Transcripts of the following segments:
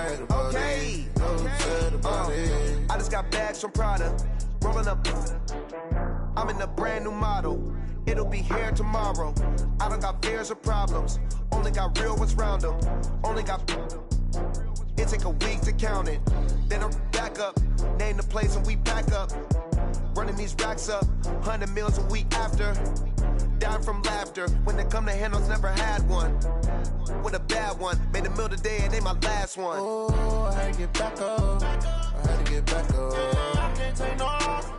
sad about it. No sad about it. I just got bags from Prada. Rolling up. I'm in a brand new model. It'll be here tomorrow. I don't got fears or problems. Only got real ones round them. Only got. It take a week to count it. Then I'm back up. Name the place and we pack up. Running these racks up. 100 meals a week after. Dying from laughter. When they come to handles, never had one. With a bad one. Made a meal today and they my last one. Oh, I had to get back up. I had to get back up. I can't take no off.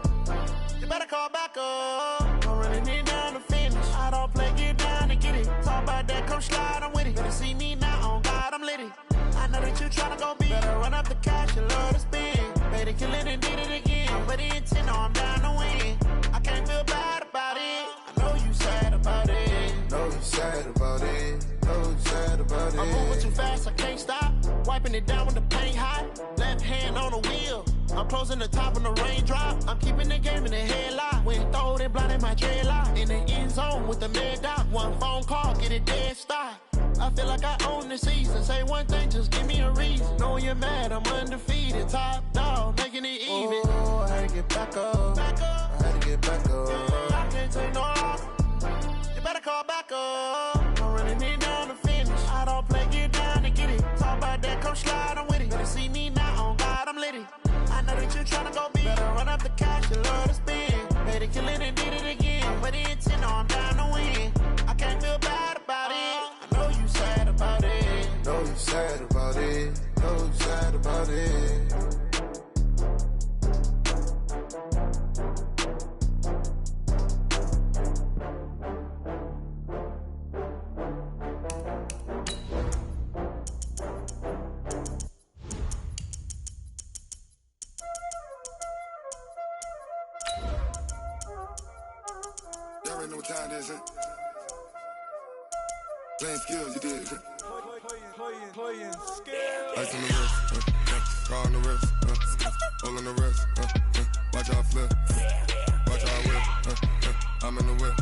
You better call back up. I'm running it down to finish. I don't play, get down and get it. Talk about that, come slide, I'm with it. Better see me now, on God, I'm lit it. I know that you tryna go big. Better run up the cash, you love to spend. Made it, kill it, and did it again. But the intent, no, I'm down to win. I can't feel bad about it. I know you sad about it. No, you sad about it. No, you sad about it. I'm moving too fast, I can't stop. Wiping it down with the paint hot. Left hand on the wheel. I'm closing the top when the raindrop. I'm keeping the game in the headlock. When throwed and blinded my dreadlock. In the end zone with the mad dot. One phone call, get it dead stop. I feel like I own the season. Say one thing, just give me a reason. Knowing you're mad, I'm undefeated. Top dog, making it even. Oh, I had to get back up. Back up. I had to get back up. I can't take no off. You better call back up. I'm running it down to finish. I don't play, get down and get it. Talk about that, come slide, I'm with it. Better see me now, on God, I'm lit it. I know that you tryna go big. Better run up the cash, you love to spend. Made it, kill it, and did it again. But the intent, no, I'm down to win. I can't feel bad about it. I know you sad about it. No, you sad about it. No, you sad about it. Y'all already know what time it is, huh? Playing skills, you did. Playing skills. Ice on the wrist, car on the wrist, all on the wrist, watch how I flip, watch how I whip, I'm in the whip,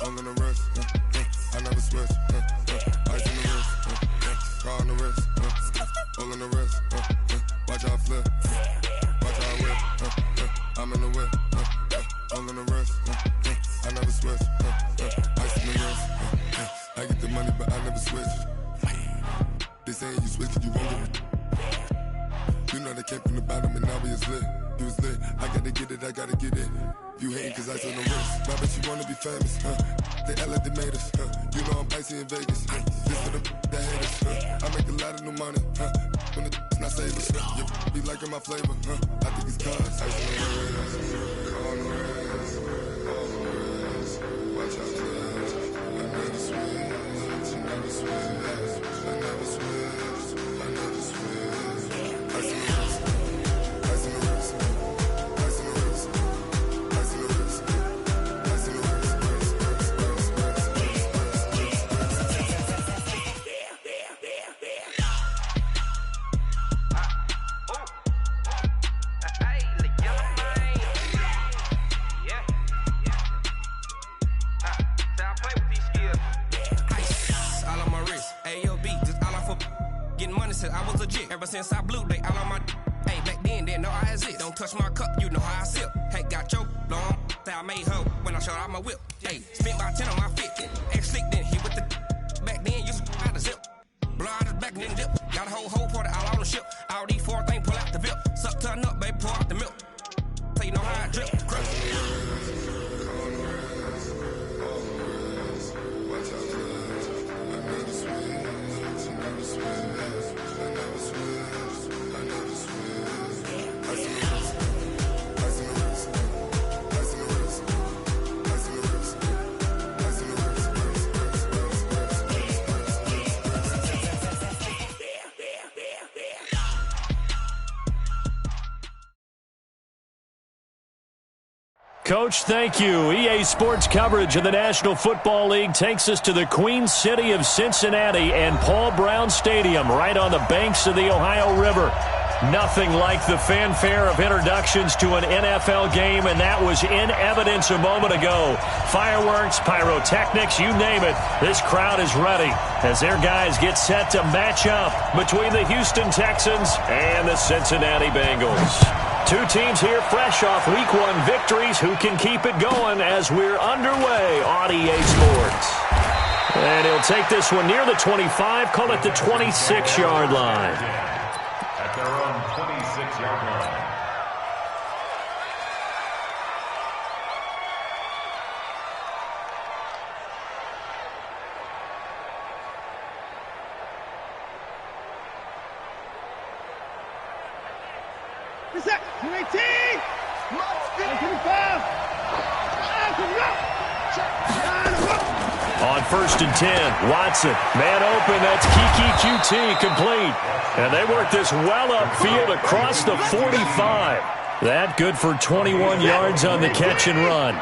all on the wrist, I never switch, ice on the wrist, car on the wrist, all on the wrist, watch how I flip, watch how I whip, I'm in the whip, all on the wrist, I never switch, ice on the wrist, I get the money but I never switch. They saying you switch it, you won't get it. You know they came from the bottom and now we is lit. You was lit, I gotta get it, I gotta get it. You hating cause I on the wrist. Why bet you wanna be famous, huh? They act like they made us, huh? You know I'm icy in Vegas, This for the that hate us, I make a lot of new money, When it's not savers, You be liking my flavor, I think it's cause ice on the wrist, on the wrist, on the wrist. Watch out for this, I never switch, I never switch. I never switch, I never switch. Ice in the wrist, ice in the wrist, ice in the wrist, ice in the wrist, ice in the I was legit. Ever since I blew, they all on my hey, back then, didn't know I exist. Don't touch my cup, you know how I sip. Hey, got your long, say I made her when I showed out my whip. Hey, spent about 10 on my fit. Ex-slick, then hit with the back then, used to out the zip. Blow out his back and then dip. Got a whole party all on the ship. All these four things, pull out the VIP. Suck, turn up, baby, pour out the milk. So you know how I drip. Crush. Coach, thank you. EA Sports coverage of the National Football League takes us to the Queen City of Cincinnati and Paul Brown Stadium right on the banks of the Ohio River. Nothing like the fanfare of introductions to an NFL game, and that was in evidence a moment ago. Fireworks, pyrotechnics, you name it. This crowd is ready as their guys get set to match up between the Houston Texans and the Cincinnati Bengals. Two teams here fresh off Week 1 victories. Who can keep it going as we're underway on EA Sports? And he'll take this one near the 25, call it the 26-yard line. At their own 26-yard line. Reset. 218. 25. On 1st and 10, Watson, man open, that's Kiki QT, complete. And they work this well upfield across the 45. That good for 21 yards on the catch and run.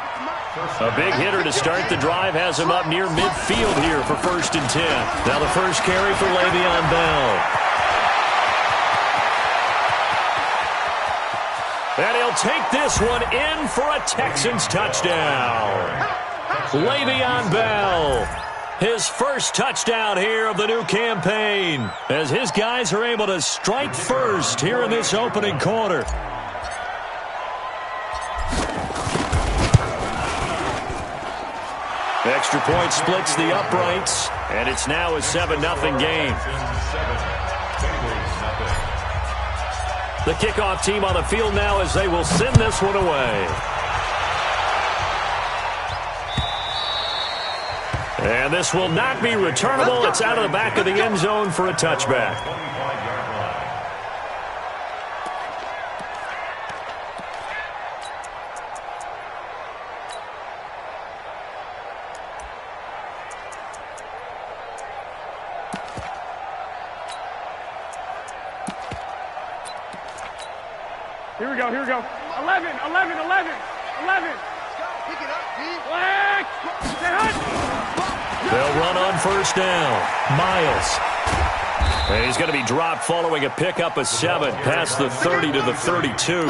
A big hitter to start the drive has him up near midfield here for 1st and 10. Now the first carry for Le'Veon Bell. And he'll take this one in for a Texans touchdown. Le'Veon Bell, his first touchdown here of the new campaign, as his guys are able to strike first here in this opening quarter. Extra point splits the uprights, and it's now a 7-0 game. The kickoff team on the field now as they will send this one away. And this will not be returnable. It's out of the back of the end zone for a touchback. Here we go, here we go. 11. Pick it up, D. Black. They'll run on first down. Miles. And he's going to be dropped following a pickup of 7 past the 30 to the 32.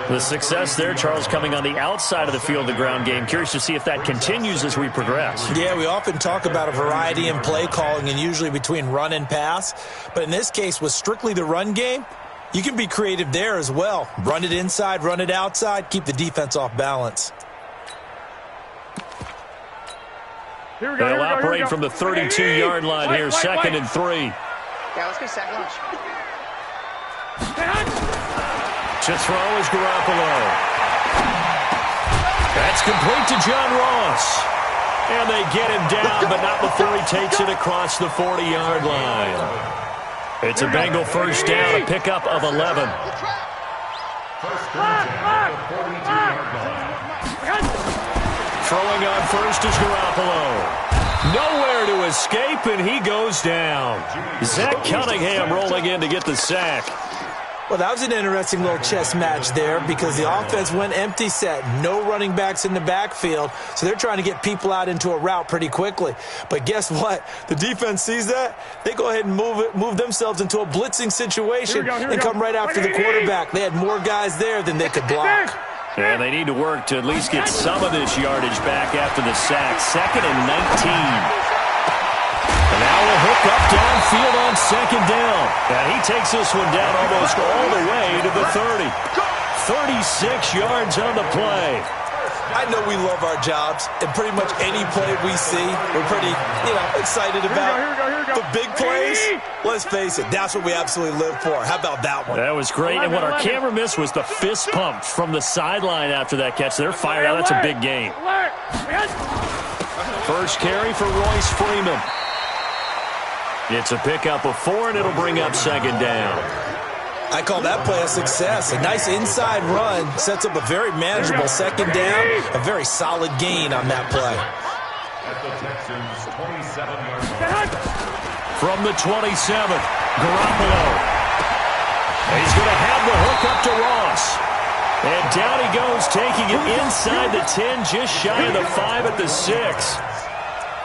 The success there, Charles, coming on the outside of the field, the ground game. Curious to see if that continues as we progress. Yeah, we often talk about a variety in play calling and usually between run and pass. But in this case, with strictly the run game, you can be creative there as well. Run it inside, run it outside, keep the defense off balance. They'll operate from the 32-yard line here, 2nd and 3. Yeah, let's go sack lunch. To throw is Garoppolo. That's complete to John Ross. And they get him down, but not before he takes it across the 40-yard line. It's a Bengal first down, a pickup of 11. Throwing on first is Garoppolo. Nowhere to escape, and he goes down. Zach Cunningham rolling in to get the sack. Well, that was an interesting little chess match there because the offense went empty set. No running backs in the backfield, so they're trying to get people out into a route pretty quickly. But guess what? The defense sees that. They go ahead and move themselves into a blitzing situation and come right after the quarterback. They had more guys there than they could block. And they need to work to at least get some of this yardage back after the sack. 2nd and 19. And now we'll hook up downfield on 2nd down. And he takes this one down almost all the way to the 30. 36 yards on the play. I know we love our jobs, and pretty much any play we see, we're pretty, excited about. The big plays, let's face it, that's what we absolutely live for. How about that one? That was great, and what our camera missed was the fist pump from the sideline after that catch. They're fired out. That's a big game. First carry for Royce Freeman. It's a pickup of 4, and it'll bring up 2nd down. I call that play a success. A nice inside run sets up a very manageable 2nd down, a very solid gain on that play. From the 27, Garoppolo. He's going to have the hook up to Ross. And down he goes, taking it inside the 10, just shy of the 5 at the 6.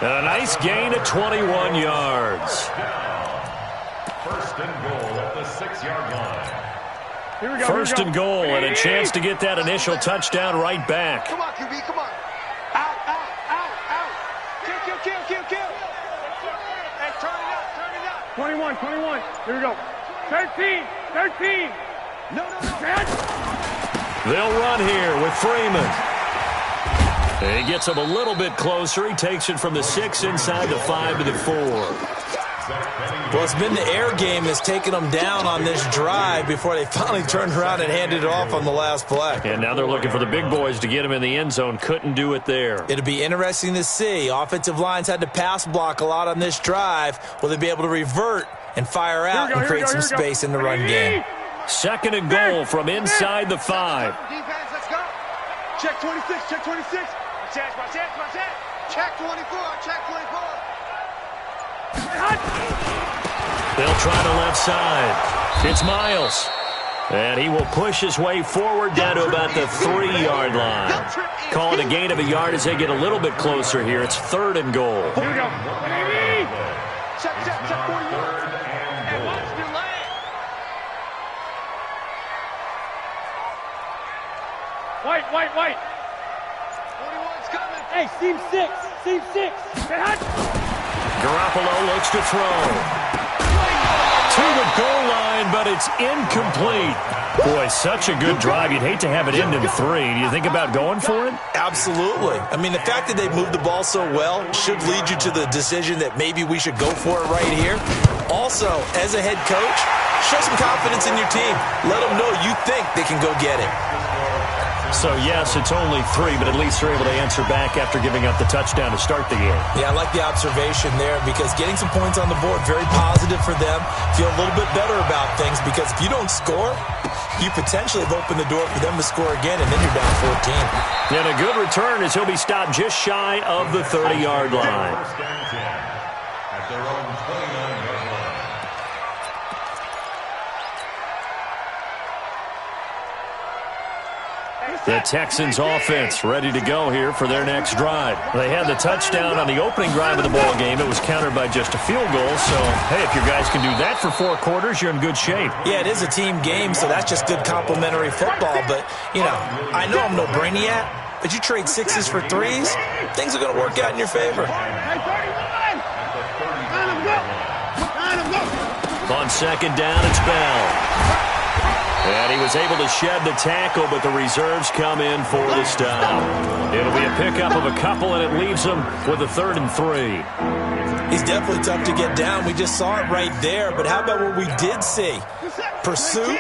And a nice gain of 21 yards. First and goal at the 6-yard line. Here we go. First and goal, and a chance to get that initial touchdown right back. Come on, QB, come on. Out. Kill. Hey, turn it up. 21. Here we go. 13. No. They'll run here with Freeman. He gets him a little bit closer. He takes it from the 6 inside the 5 to the 4. Well, it's been the air game that's taken them down on this drive before they finally turned around and handed it off on the last play. And now they're looking for the big boys to get him in the end zone. Couldn't do it there. It'll be interesting to see. Offensive lines had to pass block a lot on this drive. Will they be able to revert and fire out and create some space in the run game? Second and goal from inside the 5. Defense, let's go. Check 26. My chance. Check 24. They'll try the left side. It's Miles. And he will push his way forward down to about the 3-yard line. Call it a gain of a yard as they get a little bit closer here. It's third and goal. Here we go. Check 41. And watch the leg. White. 41's coming. Hey, seam 6. Hey, hot. Garoppolo looks to throw. To the goal line, but it's incomplete. Boy, such a good drive. You'd hate to have it end in 3. Do you think about going for it? Absolutely. I mean, the fact that they moved the ball so well should lead you to the decision that maybe we should go for it right here. Also, as a head coach, show some confidence in your team. Let them know you think they can go get it. So, yes, it's only 3, but at least they're able to answer back after giving up the touchdown to start the game. Yeah, I like the observation there because getting some points on the board, very positive for them. Feel a little bit better about things because if you don't score, you potentially have opened the door for them to score again, and then you're down 14. And a good return as he'll be stopped just shy of the 30-yard line. First and 10 at their own 29-yard line. The Texans offense ready to go here for their next drive. They had the touchdown on the opening drive of the ball game. It was countered by just a field goal. So, hey, if your guys can do that for 4 quarters, you're in good shape. Yeah, it is a team game, so that's just good complimentary football. But, I know I'm no brainiac, but you trade 6s for 3s, things are going to work out in your favor. On second down, it's Bell. And he was able to shed the tackle, but the reserves come in for the stop. It'll be a pickup of a couple, and it leaves them with a 3rd and 3. He's definitely tough to get down. We just saw it right there. But how about what we did see? Pursuit,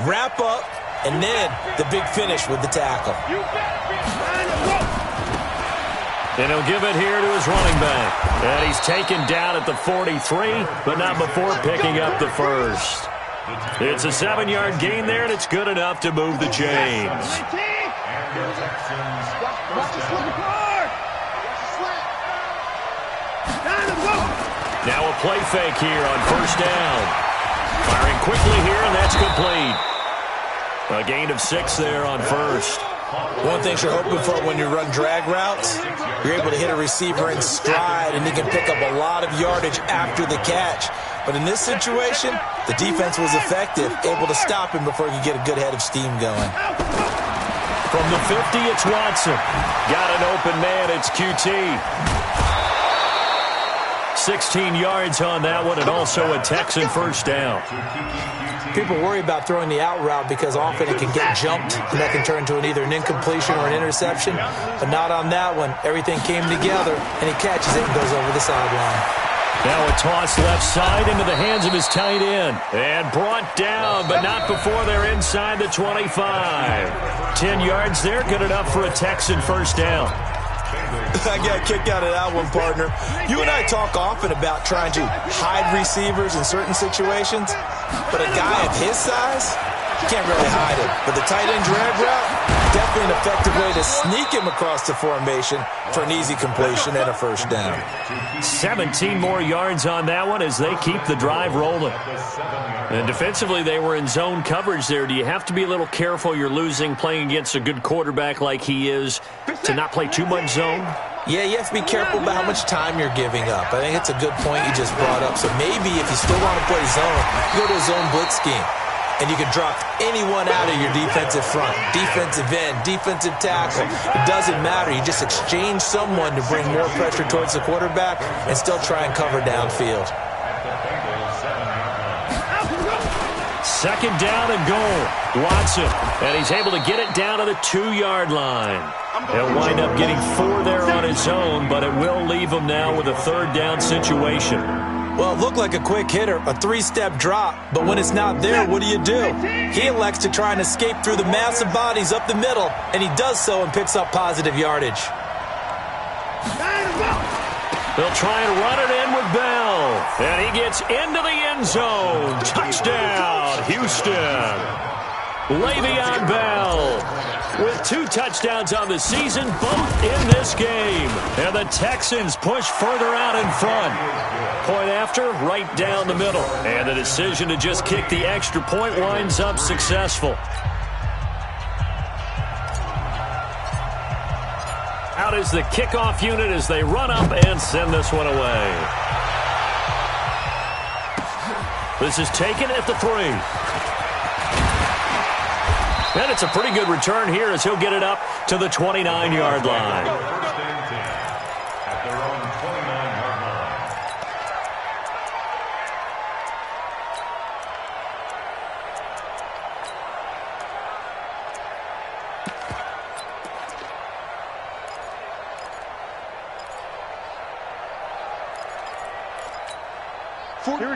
wrap up, and then the big finish with the tackle. And he'll give it here to his running back. And he's taken down at the 43, but not before picking up the first. It's a 7-yard gain there, and it's good enough to move the chains. Now a play fake here on first down. Firing quickly here, and that's complete. A gain of 6 there on first. One thing you're hoping for when you run drag routes, you're able to hit a receiver in stride, and he can pick up a lot of yardage after the catch. But in this situation, the defense was effective, able to stop him before he could get a good head of steam going. From the 50, it's Watson. Got an open man, it's QT. 16 yards on that one, and also a Texan first down. People worry about throwing the out route because often it can get jumped, and that can turn into either an incompletion or an interception. But not on that one. Everything came together, and he catches it and goes over the sideline. Now a toss left side into the hands of his tight end. And brought down, but not before they're inside the 25. 10 yards there, good enough for a Texan first down. I got a kick out of that one, partner. You and I talk often about trying to hide receivers in certain situations, but a guy of his size can't really hide it. But the tight end drag route, definitely an effective way to sneak him across the formation for an easy completion and a first down. 17 more yards on that one as they keep the drive rolling. And defensively, they were in zone coverage there. Do you have to be a little careful? You're losing playing against a good quarterback like he is to not play too much zone? Yeah, you have to be careful about how much time you're giving up. I think it's a good point you just brought up. So maybe if you still want to play zone, you go to a zone blitz scheme. And you can drop anyone out of your defensive front. Defensive end, defensive tackle. It doesn't matter. You just exchange someone to bring more pressure towards the quarterback and still try and cover downfield. Second down and goal. Watson, and he's able to get it down to the 2-yard line. He'll wind up getting 4 there on his own, but it will leave him now with a third down situation. Well, it looked like a quick hitter, a 3-step drop, but when it's not there, what do? He elects to try and escape through the massive bodies up the middle, and he does so and picks up positive yardage. They'll try and run it in with Bell, and he gets into the end zone. Touchdown, Houston. Le'Veon Bell with 2 touchdowns on the season, both in this game. And the Texans push further out in front. Point after, right down the middle. And the decision to just kick the extra point winds up successful. Out is the kickoff unit as they run up and send this one away. This is taken at the 3. And it's a pretty good return here as he'll get it up to the 29-yard line. At their own 29-yard line.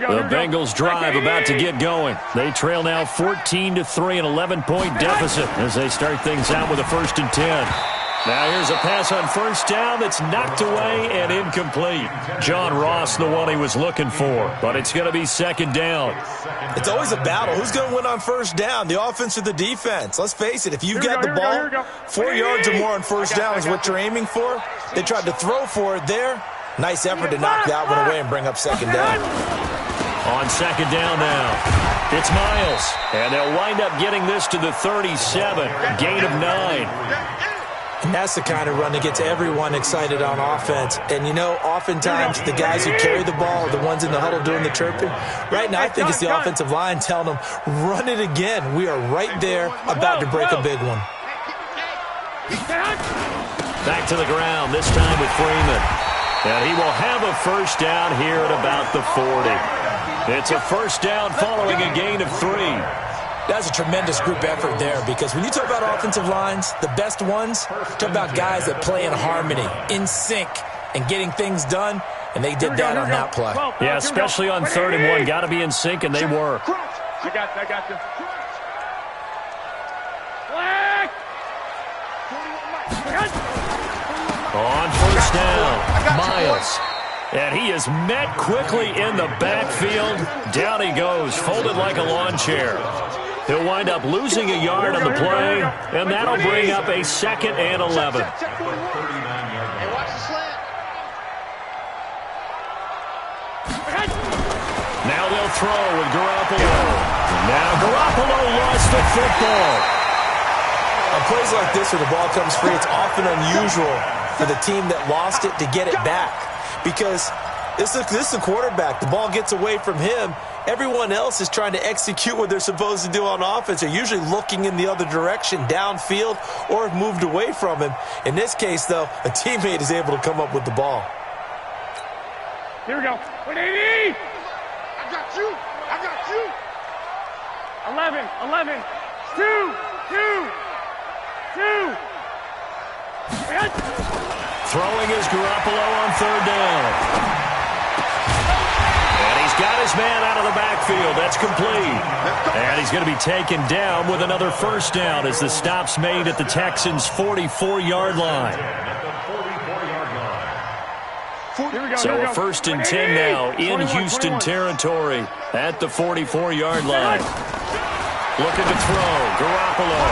The Bengals drive about to get going. They trail now 14-3, an 11-point deficit as they start things out with a 1st and 10. Now here's a pass on first down that's knocked away and incomplete. John Ross, the one he was looking for, but it's going to be 2nd down. It's always a battle. Who's going to win on first down, the offense or the defense? Let's face it, if you've got the ball, 4 yards or more on first down is what you're aiming for. They tried to throw for it there. Nice effort to knock that one away and bring up 2nd down. On 2nd down now, it's Miles, and they'll wind up getting this to the 37, gain of 9. And that's the kind of run that gets everyone excited on offense. And, you know, oftentimes the guys who carry the ball are the ones in the huddle doing the chirping. Right now, I think it's the offensive line telling them, run it again. We are right there about to break a big one. Back to the ground, this time with Freeman. And he will have a first down here at about the 40. It's a first down following a gain of 3. That's a tremendous group effort there, because when you talk about offensive lines, the best ones, talk about guys that play in harmony, in sync, and getting things done, and they did that on that play. Yeah, especially on 3rd and 1. Got to be in sync, and they were. I got you. On first down, Miles. And he is met quickly in the backfield. Down he goes, folded like a lawn chair. He'll wind up losing a yard on the play, and that'll bring up a 2nd and 11. Now they'll throw with Garoppolo. Now Garoppolo lost the football. On plays like this where the ball comes free, it's often unusual for the team that lost it to get it back, because this is a quarterback. The ball gets away from him. Everyone else is trying to execute what they're supposed to do on offense. They're usually looking in the other direction, downfield, or have moved away from him. In this case, though, a teammate is able to come up with the ball. Here we go. 180. I got you. 11. 2. Throwing is Garoppolo on 3rd down. And he's got his man out of the backfield. That's complete. And he's going to be taken down with another first down as the stop's made at the Texans' 44-yard line. So a 1st and 10 now in Houston territory at the 44-yard line. Looking to throw, Garoppolo.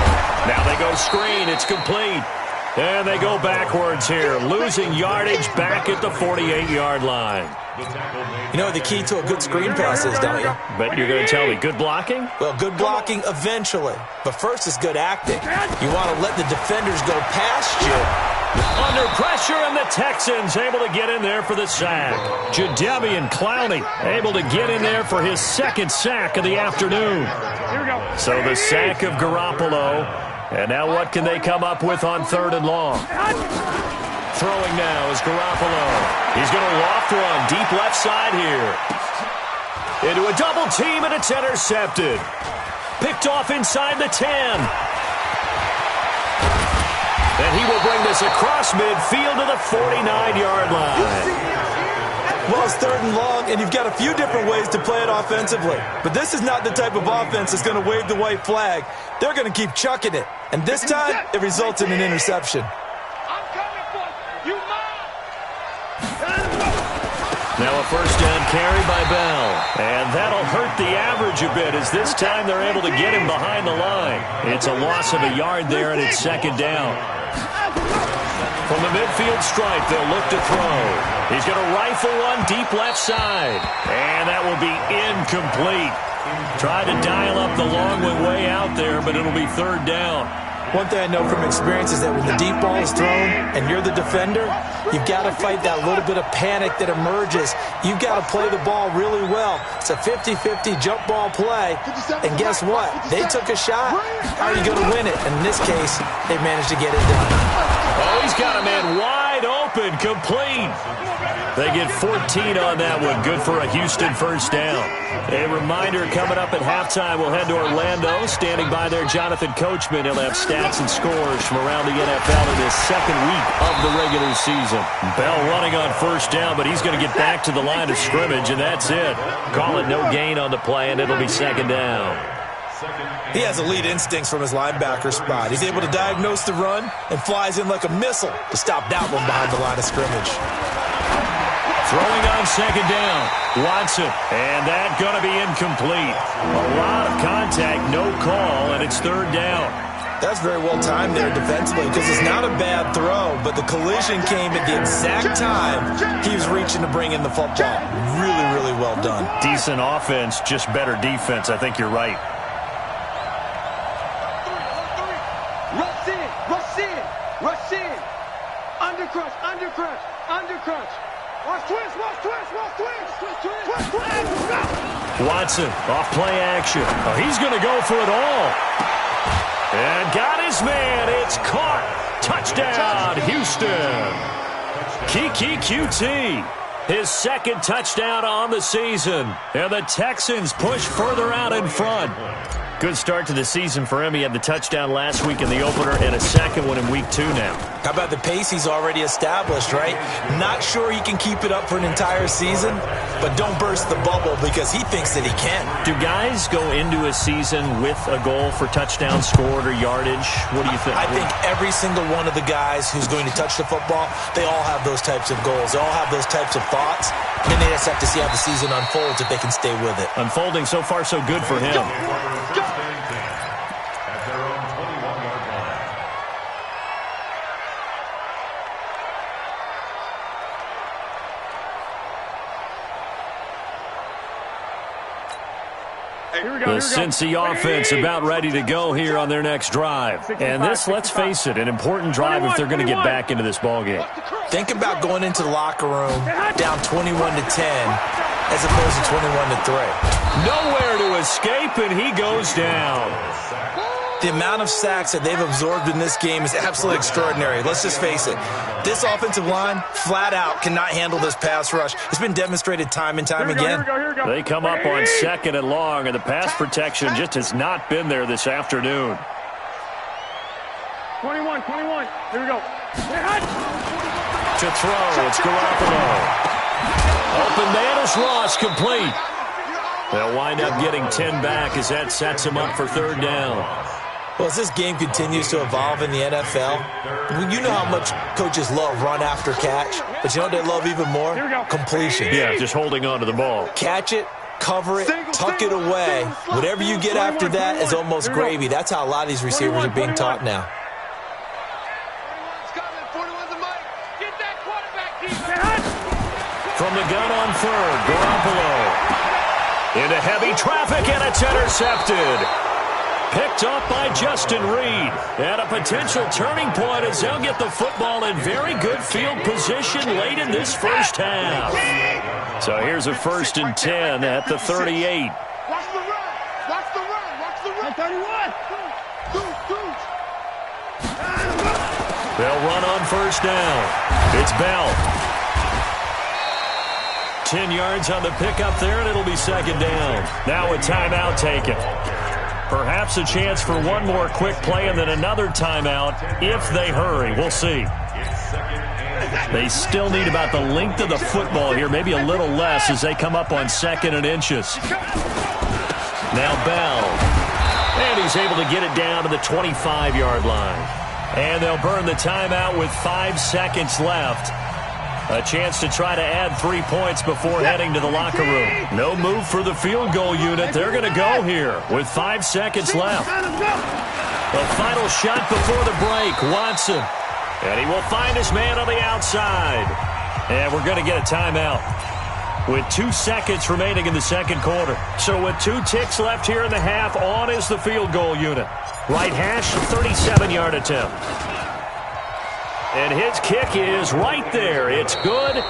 Now they go screen, it's complete. And they go backwards here, losing yardage back at the 48-yard line. You know what the key to a good screen pass is, don't you? But you're going to tell me, good blocking? Well, good blocking eventually. But first is good acting. You want to let the defenders go past you Under pressure, and the Texans able to get in there for the sack. Jadeveon Clowney able to get in there for his second sack of the afternoon. Here we go. So the sack of Garoppolo. And now what can they come up with on 3rd and long? Throwing now is Garoppolo. He's going to loft one deep left side here. Into a double team, and it's intercepted. Picked off inside the 10. And he will bring this across midfield to the 49-yard line. Well, it's 3rd and long, and you've got a few different ways to play it offensively. But this is not the type of offense that's going to wave the white flag. They're going to keep chucking it. And this time, it results in an interception. I'm coming for you. Now a first down carry by Bell. And that'll hurt the average a bit, as this time they're able to get him behind the line. It's a loss of a yard there, and it's 2nd down. From the midfield stripe, they'll look to throw. He's going to rifle one deep left side. And that will be incomplete. Tried to dial up the long one way out there, but it'll be 3rd down. One thing I know from experience is that when the deep ball is thrown and you're the defender, you've got to fight that little bit of panic that emerges. You've got to play the ball really well. It's a 50-50 jump ball play. And guess what? They took a shot. How are you going to win it? And in this case, they managed to get it done. Oh, he's got a man wide open, complete. They get 14 on that one. Good for a Houston first down. A reminder, coming up at halftime, we'll head to Orlando. Standing by there, Jonathan Coachman. He'll have stats and scores from around the NFL in this 2nd week of the regular season. Bell running on first down, but he's going to get back to the line of scrimmage, and that's it. Call it no gain on the play, and it'll be 2nd down. He has elite instincts from his linebacker spot. He's able to diagnose the run and flies in like a missile to stop that one behind the line of scrimmage. Throwing on 2nd down, Watson, and that going to be incomplete. A lot of contact, no call, and it's 3rd down. That's very well timed there defensively, because it's not a bad throw, but the collision came at the exact time he was reaching to bring in the football. Really, really well done. Decent offense, just better defense. I think you're right. Rush in, rush in, rush in. Undercrush, undercrush, undercrush. Watch twist, watch twist, watch twist. Twist, twist. Watson, off play action. Oh, he's going to go for it all. And got his man. It's caught. Touchdown, Houston. Kiki QT. His 2nd touchdown on the season. And the Texans push further out in front. Good start to the season for him. He had the touchdown last week in the opener and a 2nd one in week 2 now. How about the pace he's already established, right? Not sure he can keep it up for an entire season, but don't burst the bubble because he thinks that he can. Do guys go into a season with a goal for touchdowns scored or yardage? What do you think? I think every single one of the guys who's going to touch the football, they all have those types of goals. They all have those types of thoughts. And then they just have to see how the season unfolds if they can stay with it. Unfolding so far so good for him. The Cincy offense about ready to go here on their next drive. And this, let's face it, an important drive if they're going to get back into this ballgame. Think about going into the locker room down 21-10 as opposed to 21-3. Nowhere to escape, and he goes down. The amount of sacks that they've absorbed in this game is absolutely extraordinary. Let's just face it. This offensive line, flat out, cannot handle this pass rush. It's been demonstrated time and time again. They come up on 2nd and long, and the pass protection just has not been there this afternoon. 21. Here we go. To throw, it's Garoppolo. Open man is Ross, complete. They'll wind up getting 10 back as that sets him up for 3rd down. Well, as this game continues to evolve in the NFL, you know how much coaches love run after catch, but you know what they love even more? Completion. Yeah, just holding on to the ball. Catch it, cover it, tuck it away. Whatever you get after that is almost gravy. That's how a lot of these receivers are being taught now. From the gun on 3rd, Garoppolo. Into heavy traffic, and it's intercepted. Picked up by Justin Reed. And a potential turning point as they'll get the football in very good field position late in this first half. So here's a 1st and 10 at the 38. Watch the run. Watch the run. Watch the run. 31. They'll run on 1st down. It's Bell. 10 yards on the pickup there, and it'll be 2nd down. Now a timeout taken. Perhaps a chance for one more quick play and then another timeout if they hurry. We'll see. They still need about the length of the football here, maybe a little less as they come up on 2nd and inches. Now Bell. And he's able to get it down to the 25-yard line. And they'll burn the timeout with 5 seconds left. A chance to try to add 3 points before heading to the locker room. No move for the field goal unit. They're going to go here with 5 seconds left. The final shot before the break, Watson. And he will find his man on the outside. And we're going to get a timeout with 2 seconds remaining in the 2nd quarter. So with 2 ticks left here in the half, on is the field goal unit. Right hash, 37-yard attempt. And his kick is right there. It's good.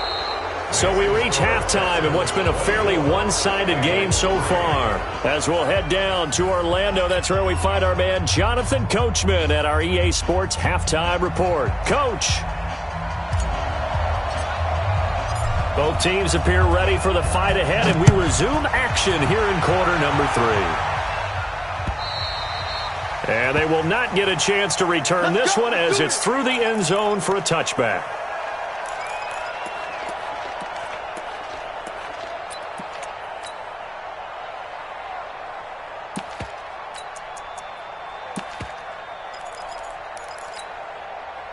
So we reach halftime in what's been a fairly one-sided game so far. As we'll head down to Orlando, that's where we find our man Jonathan Coachman at our EA Sports Halftime Report. Coach. Both teams appear ready for the fight ahead, and we resume action here in quarter number 3. And they will not get a chance to return this one as it's through the end zone for a touchback.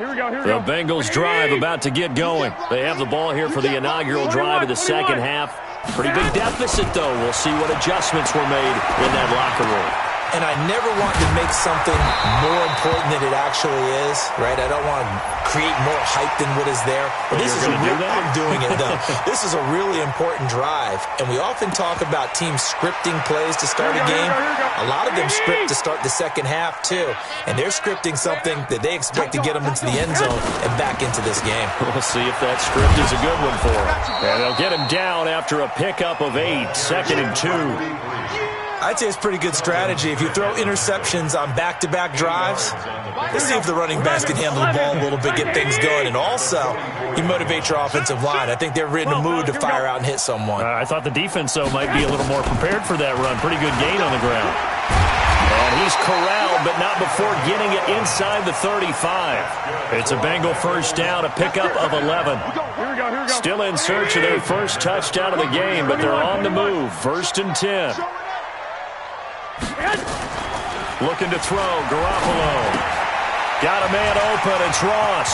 The Bengals drive about to get going. They have the ball here for the inaugural drive of the 2nd half. Pretty big deficit, though. We'll see what adjustments were made in that locker room. And I never want to make something more important than it actually is, right? I don't want to create more hype than what is there. But this is I'm doing it, though. This is a really important drive. And we often talk about teams scripting plays to start a game. A lot of them script to start the 2nd half, too. And they're scripting something that they expect to get them into the end zone and back into this game. We'll see if that script is a good one for them. And they'll get him down after a pickup of 8, 2nd and 2. I'd say it's pretty good strategy. If you throw interceptions on back-to-back drives, let's see if the running backs can handle the ball a little bit, get things going. And also, you motivate your offensive line. I think they're in a mood to fire out and hit someone. I thought the defense, though, might be a little more prepared for that run. Pretty good gain on the ground. And he's corralled, but not before getting it inside the 35. It's a Bengal 1st down, a pickup of 11. Still in search of their first touchdown of the game, but they're on the move. 1st and 10. Looking to throw, Garoppolo. Got a man open, it's Ross.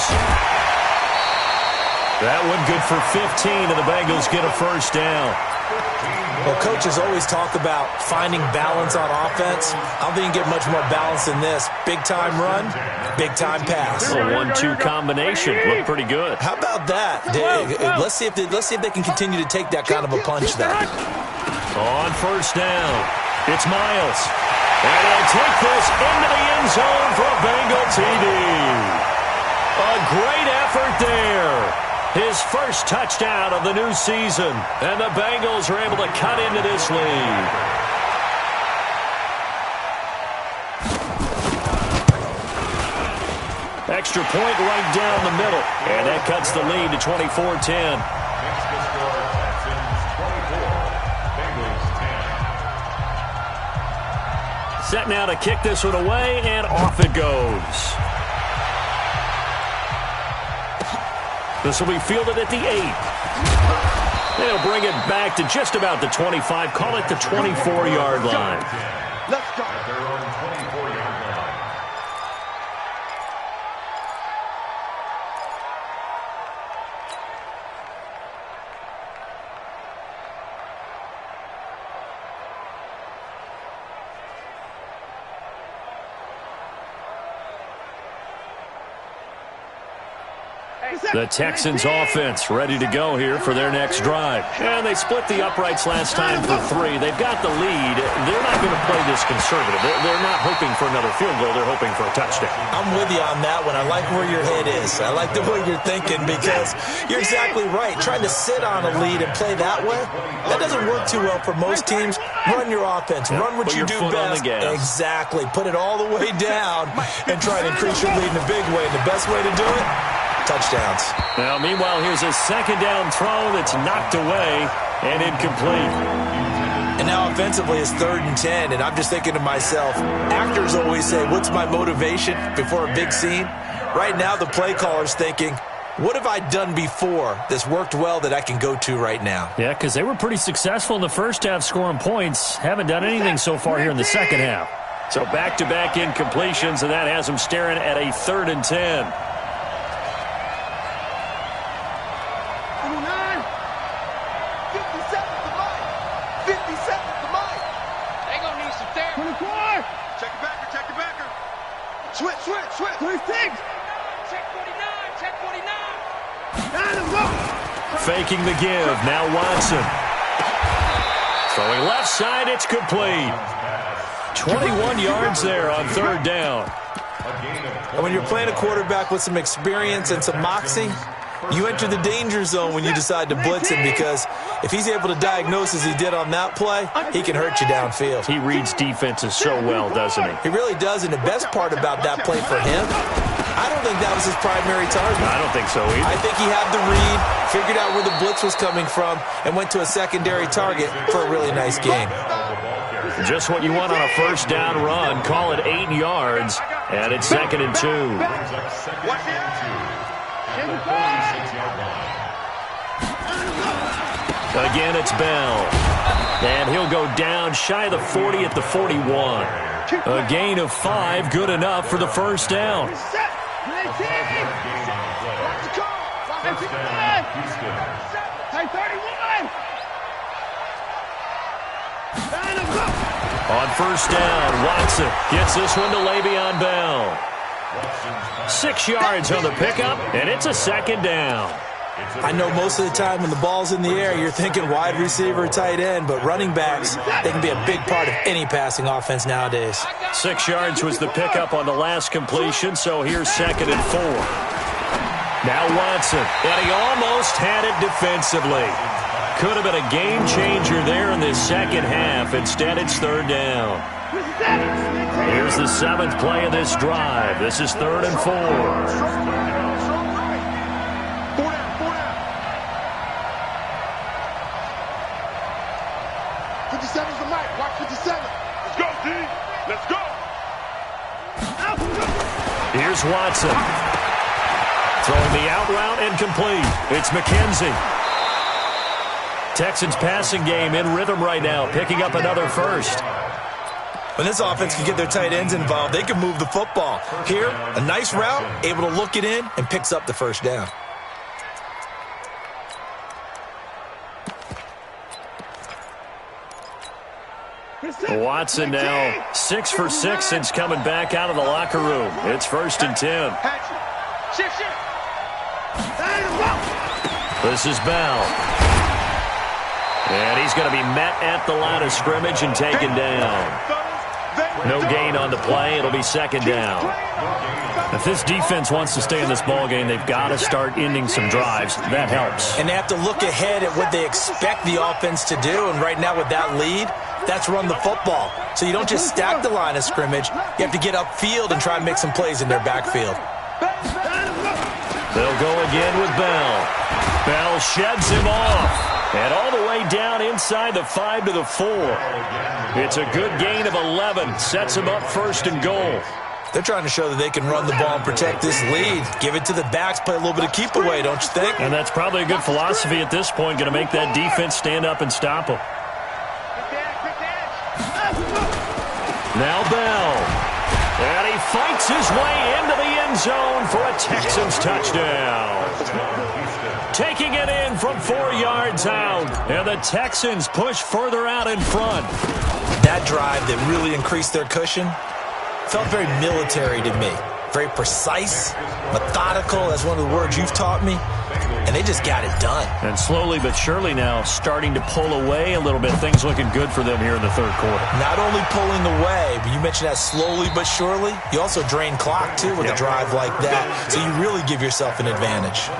That one good for 15, and the Bengals get a 1st down. Well, coaches always talk about finding balance on offense. I don't think you can get much more balance than this. Big-time run, big-time pass. A 1-2 combination. Looked pretty good. How about that? Let's see if they can continue to take that kind of a punch there. On 1st down, it's Miles. And he'll take this into the end zone for a Bengal TD. A great effort there. His first touchdown of the new season. And the Bengals are able to cut into this lead. Extra point right down the middle. And that cuts the lead to 24-10. Set now to kick this one away, and off it goes. This will be fielded at the 8. They'll bring it back to just about the 25. Call it the 24-yard line. Let's go. At their own 24-yard line. The Texans offense ready to go here for their next drive. And they split the uprights last time for 3. They've got the lead. They're not going to play this conservative. They're not hoping for another field goal. They're hoping for a touchdown. I'm with you on that one. I like where your head is. I like the way you're thinking because you're exactly right. Trying to sit on a lead and play that way, that doesn't work too well for most teams. Run your offense. Run what you do best. Exactly. Put it all the way down and try to increase your lead in a big way. And the best way to do it, touchdowns. Now, meanwhile, here's a second down throw that's knocked away and incomplete. And now offensively it's 3rd and 10, and I'm just thinking to myself, actors always say, what's my motivation before a big scene? Right now the play caller's thinking, what have I done before that's worked well that I can go to right now? Yeah, because they were pretty successful in the first half scoring points. Haven't done anything so far here in the second half. So back-to-back incompletions, and that has them staring at a 3rd and 10. 26. Check 49, check 49. Faking the give. Now Watson. Throwing left side, it's complete. 21 yards there on 3rd down. And when you're playing a quarterback with some experience and some moxie, you enter the danger zone when you decide to blitz him, because if he's able to diagnose as he did on that play, he can hurt you downfield. He reads defenses so well, doesn't he? He really does, and the best part about that play for him, I don't think that was his primary target. I don't think so either. I think he had the read, figured out where the blitz was coming from, and went to a secondary target for a really nice game. Just what you want on a first down run. Call it 8 yards, and it's 2nd and 2. Again, it's Bell. And he'll go down shy of the 40 at the 41. A gain of 5, good enough for the first down. On first down, Watson gets this one to Le'Veon Bell. 6 yards on the pickup, and it's a 2nd down. I know most of the time when the ball's in the air, you're thinking wide receiver, tight end, but running backs, they can be a big part of any passing offense nowadays. 6 yards was the pickup on the last completion, so here's 2nd and 4. Now Watson, and he almost had it defensively. Could have been a game changer there in this second half. Instead, it's 3rd down. Here's the 7th play of this drive. This is 3rd and 4. 57's the mic. Watch 57. Let's go, D. Let's go. Here's Watson. Throwing the out route and complete. It's McKenzie. Texans passing game in rhythm right now, picking up another first. When this offense can get their tight ends involved, they can move the football. Here, a nice route, able to look it in, and picks up the first down. Watson now 6 for 6 since coming back out of the locker room. It's 1st and 10. This is Bell. And he's going to be met at the line of scrimmage and taken down. No gain on the play. It'll be 2nd down. If this defense wants to stay in this ballgame, they've got to start ending some drives. That helps. And they have to look ahead at what they expect the offense to do. And right now with that lead, that's run the football. So you don't just stack the line of scrimmage. You have to get upfield and try and make some plays in their backfield. They'll go again with Bell. Bell sheds him off. And all the way down inside the 5 to the 4. It's a good gain of 11. Sets him up 1st and goal. They're trying to show that they can run the ball and protect this lead. Give it to the backs, play a little bit of keep away, don't you think? And that's probably a good philosophy at this point. Going to make that defense stand up and stop them. Now Bell. And he fights his way into the end zone for a Texans touchdown. Taking it in from 4 yards out. And the Texans push further out in front. That drive that really increased their cushion felt very military to me. very precise, methodical. That's one of the words you've taught me. And they just got it done. And slowly but surely now starting to pull away a little bit. Things looking good for them here in the third quarter. Not only pulling away, but you mentioned that slowly but surely. You also drain clock, too, with a drive like that. So you really give yourself an advantage.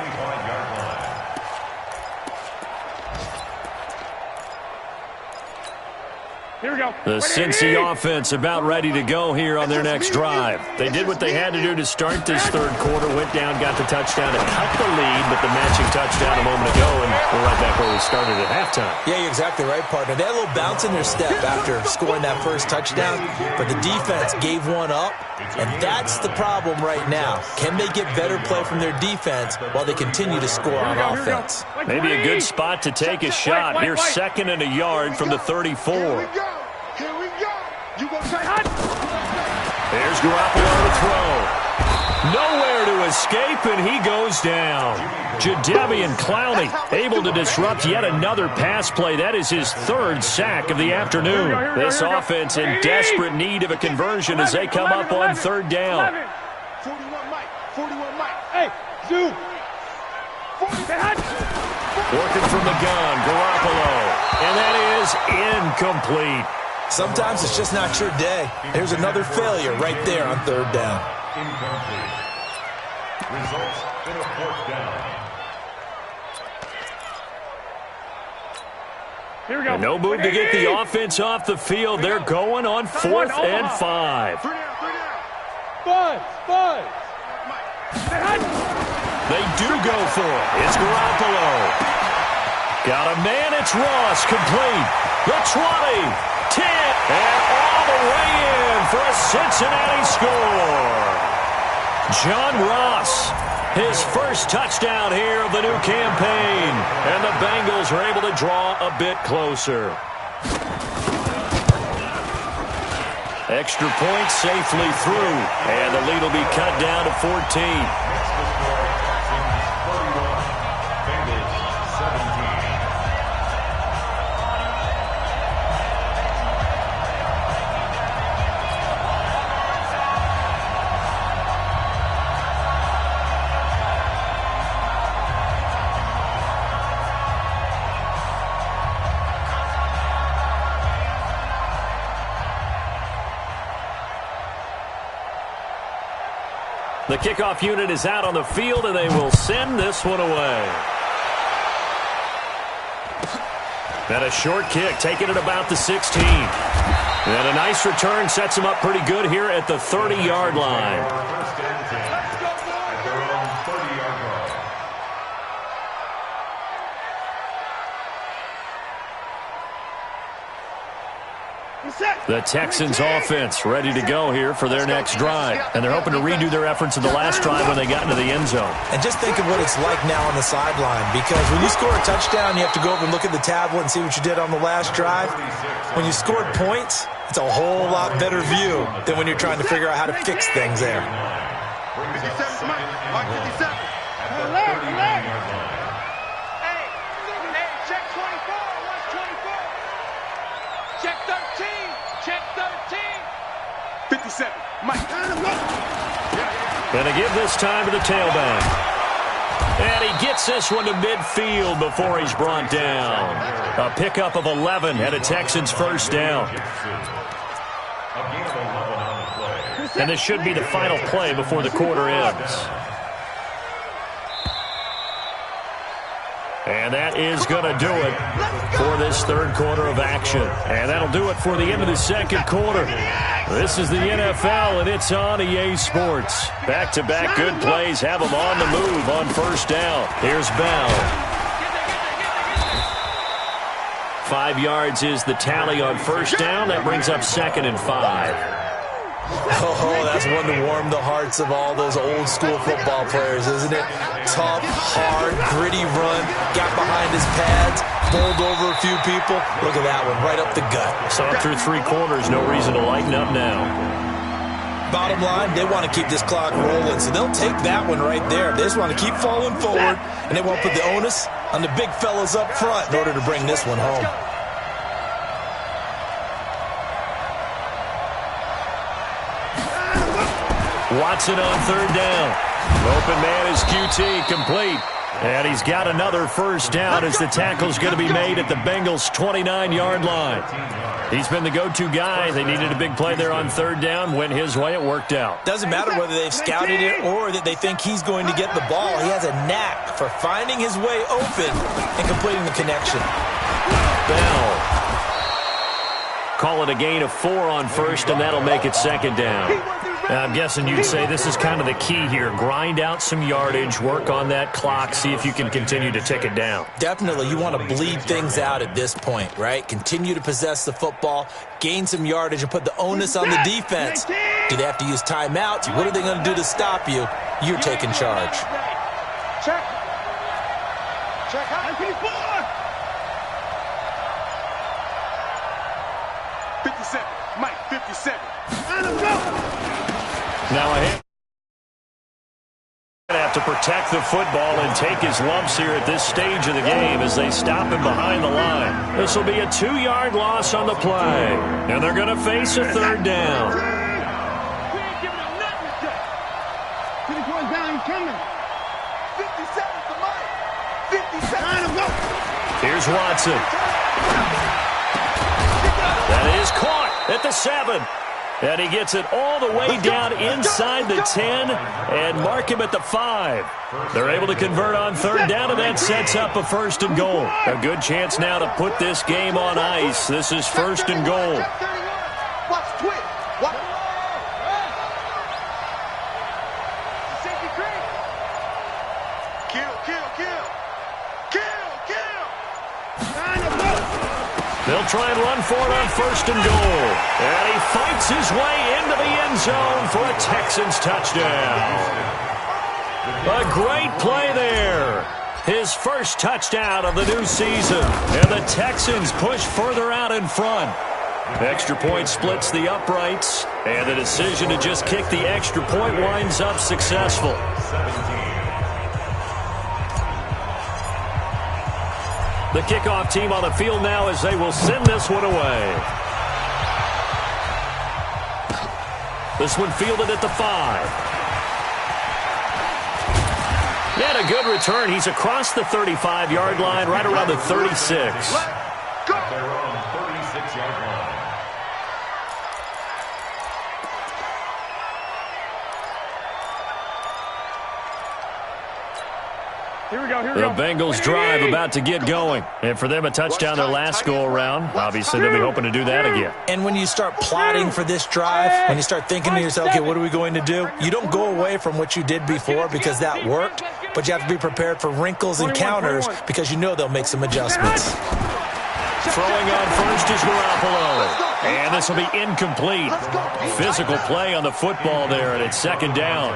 Here we go. The Cincy offense about ready to go here on their next drive. They did what they had to do to start this third quarter, went down, got the touchdown, and cut the lead, but the matching touchdown a moment ago, and we're right back where we started at halftime. Yeah, you're exactly right, partner. They had a little bounce in their step after scoring that first touchdown, but the defense gave one up, and that's the problem right now. Can they get better play from their defense while they continue to score on offense? Maybe a good spot to take a shot. Here's 2nd and a yard from the 34. Here we go. You gonna say hot? There's Garoppolo to throw. Nowhere to escape, and he goes down. Jadeveon Clowney able to disrupt yet another pass play. That is his 3rd sack of the afternoon. This offense in desperate need of a conversion as they come up on 3rd down. 41 Mike. 41 Mike. Hey, zoom. 40, say hot. Working from the gun, Garoppolo. And that is incomplete. Sometimes it's just not your day. There's another failure right there on 3rd down. Incomplete. Results in a 4th down. Here we go. And no move to get the offense off the field. They're going on 4th and 5. 3 down. Buzz. Say hot. They do go for it. It's Garoppolo. Got a man. It's Ross. Complete. The 20. 10, and all the way in for a Cincinnati score. John Ross, his first touchdown here of the new campaign, and the Bengals are able to draw a bit closer. Extra point safely through, and the lead will be cut down to 14. The kickoff unit is out on the field, and they will send this one away. And a short kick, taking it about the 16. And a nice return sets him up pretty good here at the 30-yard line. The Texans offense ready to go here for their next drive. And they're hoping to redo their efforts in the last drive when they got into the end zone. And just think of what it's like now on the sideline, because when you score a touchdown, you have to go over and look at the tablet and see what you did on the last drive. When you scored points, it's a whole lot better view than when you're trying to figure out how to fix things there. 57, Mark 57. Hey, check 24. What's 24? Check 13. Check 13. 57. Mike. Gonna give this time to the tailback. And he gets this one to midfield before he's brought down. A pickup of 11 and a Texans first down. And this should be the final play before the quarter ends. And that is going to do it for this third quarter of action. And that'll do it for the end of the second quarter. This is the NFL, and it's on EA Sports. Back-to-back good plays have them on the move on first down. Here's Bell. 5 yards is the tally on first down. That brings up 2nd and 5. Oh, that's one to warm the hearts of all those old school football players, isn't it? Tough, hard, gritty run, got behind his pads, bowled over a few people. Look at that one, right up the gut. So through 3 quarters, no reason to lighten up now. Bottom line, they want to keep this clock rolling, so they'll take that one right there. They just want to keep falling forward, and they won't put the onus on the big fellas up front in order to bring this one home. Watson on third down. Open man is QT, complete. And he's got another first down as the tackle's going to be made at the Bengals' 29-yard line. He's been the go-to guy. They needed a big play there on third down. Went his way. It worked out. Doesn't matter whether they've scouted it or that they think he's going to get the ball. He has a knack for finding his way open and completing the connection. Bell. Call it a gain of 4 on first, and that'll make it second down. I'm guessing you'd say this is kind of the key here. Grind out some yardage, work on that clock, see if you can continue to tick it down. Definitely. You want to bleed things out at this point, right? Continue to possess the football, gain some yardage, and put the onus on the defense. Do they have to use timeouts? What are they going to do to stop you? You're taking charge. Check. Check out. 57. Mike, 57. Now ahead. Have to protect the football and take his lumps here at this stage of the game as they stop him behind the line. This will be a 2-yard loss on the play, and they're going to face a third down. We ain't giving him nothing today. 54's down, he's coming. 57 to Mike. 57. Here's Watson. That is caught at the 7. And he gets it all the way down inside the 10 and mark him at the 5. They're able to convert on third down, and that sets up a first and goal. A good chance now to put this game on ice. This is first and goal. Watch twit. Watch. They'll try and run for it on first and goal. And he fights his way into the end zone for a Texans touchdown. A great play there. His first touchdown of the new season. And the Texans push further out in front. Extra point splits the uprights. And the decision to just kick the extra point winds up successful. The kickoff team on the field now as they will send this one away. This one fielded at the 5. And a good return. He's across the 35-yard line, right around the 36. They're on the 36-yard line. Here we go, The Bengals drive about to get going. And for them, a touchdown their last go-around. Obviously, they'll be hoping to do that again. And when you start plotting for this drive, when you start thinking to yourself, okay, what are we going to do? You don't go away from what you did before because that worked, but you have to be prepared for wrinkles and counters because you know they'll make some adjustments. Throwing on first is Garoppolo. And this will be incomplete. Physical play on the football there, and it's second down.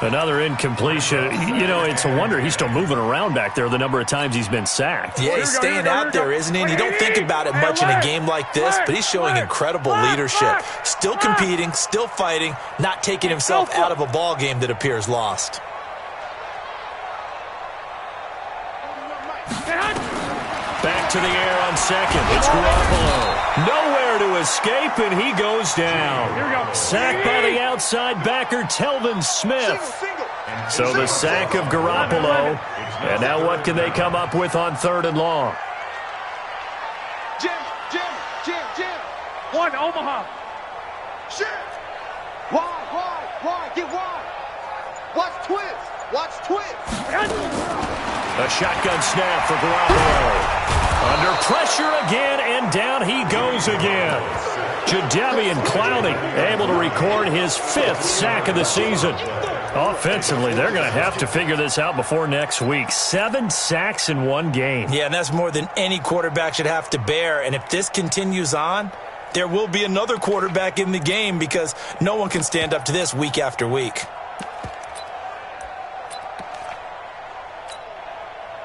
Another incompletion. You know, it's a wonder he's still moving around back there the number of times he's been sacked. Yeah, he's staying out there, isn't he? And you don't think about it much in a game like this, but he's showing incredible leadership. Still competing, still fighting, not taking himself out of a ball game that appears lost. Back to the air on second. It's Garoppolo. Nowhere to escape, and he goes down. Sacked by the outside backer, Telvin Smith. So the sack of Garoppolo. And now what can they come up with on third and long? Jim. One, Omaha. Shit. Wide. Get wide. Watch twist. A shotgun snap for Garoppolo. Under pressure again, and down he goes again. Jadeveon Clowney able to record his 5th sack of the season. Offensively, they're going to have to figure this out before next week. 7 sacks in one game. Yeah, and that's more than any quarterback should have to bear. And if this continues on, there will be another quarterback in the game because no one can stand up to this week after week.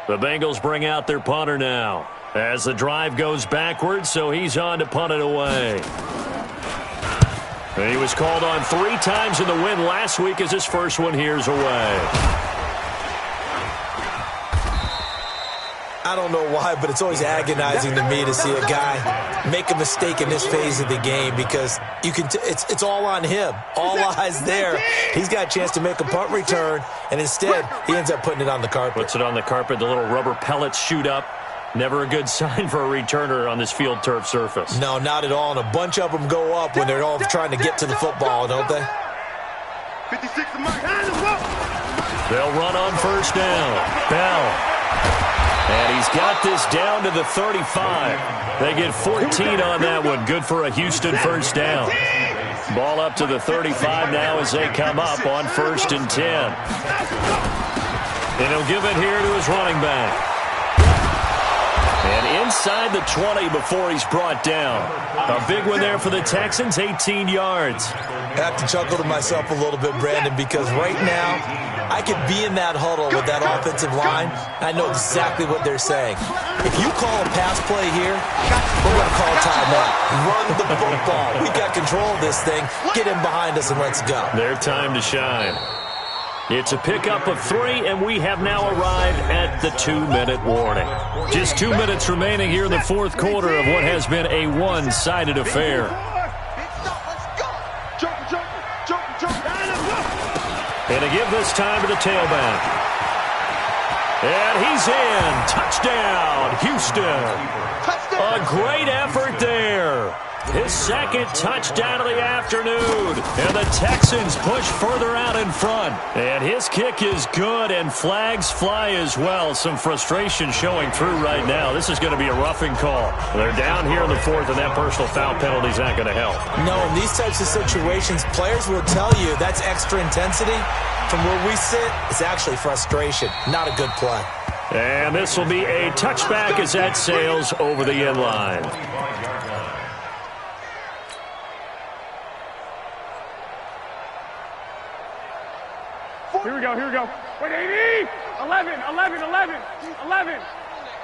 The Bengals bring out their punter now as the drive goes backwards, so he's on to punt it away. He was called on 3 times in the win last week as his first one here's away. I don't know why, but it's always agonizing to me to see a guy make a mistake in this phase of the game because you can. It's all on him. All eyes there. He's got a chance to make a punt return, and instead he ends up putting it on the carpet. Puts it on the carpet. The little rubber pellets shoot up. Never a good sign for a returner on this field turf surface. No, not at all. And a bunch of them go up when they're all trying to get to the football, don't they? 56 of Mike. Hands up. They'll run on first down. Bell. And he's got this down to the 35. They get 14 on that one. Good for a Houston first down. Ball up to the 35 now as they come up on 1st and 10. And he'll give it here to his running back. And inside the 20 before he's brought down. A big one there for the Texans, 18 yards. I have to chuckle to myself a little bit, Brandon, because right now I could be in that huddle with that offensive line. I know exactly what they're saying. If you call a pass play here, we're going to call timeout. Run the football. We got control of this thing. Get in behind us and let's go. Their time to shine. It's a pickup of 3, and we have now arrived at the 2-minute warning. Just 2 minutes remaining here in the fourth quarter of what has been a one-sided affair. And to give this time to the tailback. And he's in. Touchdown, Houston. A great effort there. His second touchdown of the afternoon. And the Texans push further out in front. And his kick is good, and flags fly as well. Some frustration showing through right now. This is going to be a roughing call. They're down here in the fourth, and that personal foul penalty is not going to help. No, in these types of situations, players will tell you that's extra intensity. From where we sit, it's actually frustration. Not a good play. And this will be a touchback as that sails over the end line. Here we go, here we go. Wait, 80! 11.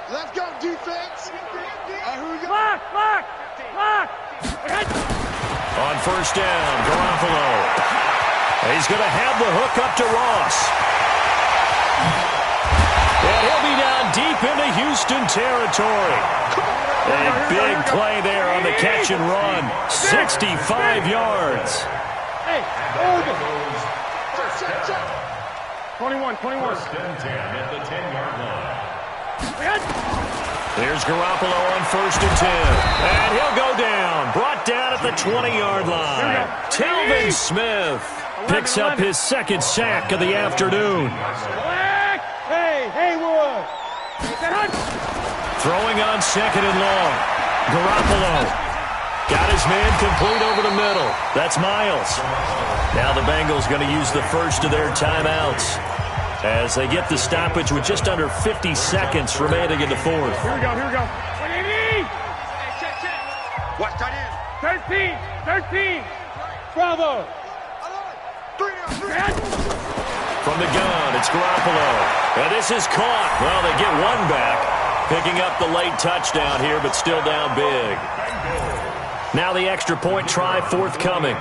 Let's go, defense. Here we go. Block. On first down, Garoppolo. He's going to have the hook up to Ross. And he'll be down deep into Houston territory. A big play there on the catch and run. 65 yards. Hey, hold it. 21. First and 10 at the 10-yard line. There's Garoppolo on 1st and 10. And he'll go down. Brought down at the 20-yard line. Telvin Smith picks up his second sack of the afternoon. Hey, Haywood. Throwing on 2nd and long. Garoppolo. Got his man complete over the middle. That's Miles. Now the Bengals going to use the first of their timeouts as they get the stoppage with just under 50 seconds remaining in the fourth. Here we go. 180. Watch tight end. 13. Bravo. From the gun, it's Garoppolo. And this is caught. Well, they get one back, picking up the late touchdown here, but still down big. Now the extra point try forthcoming.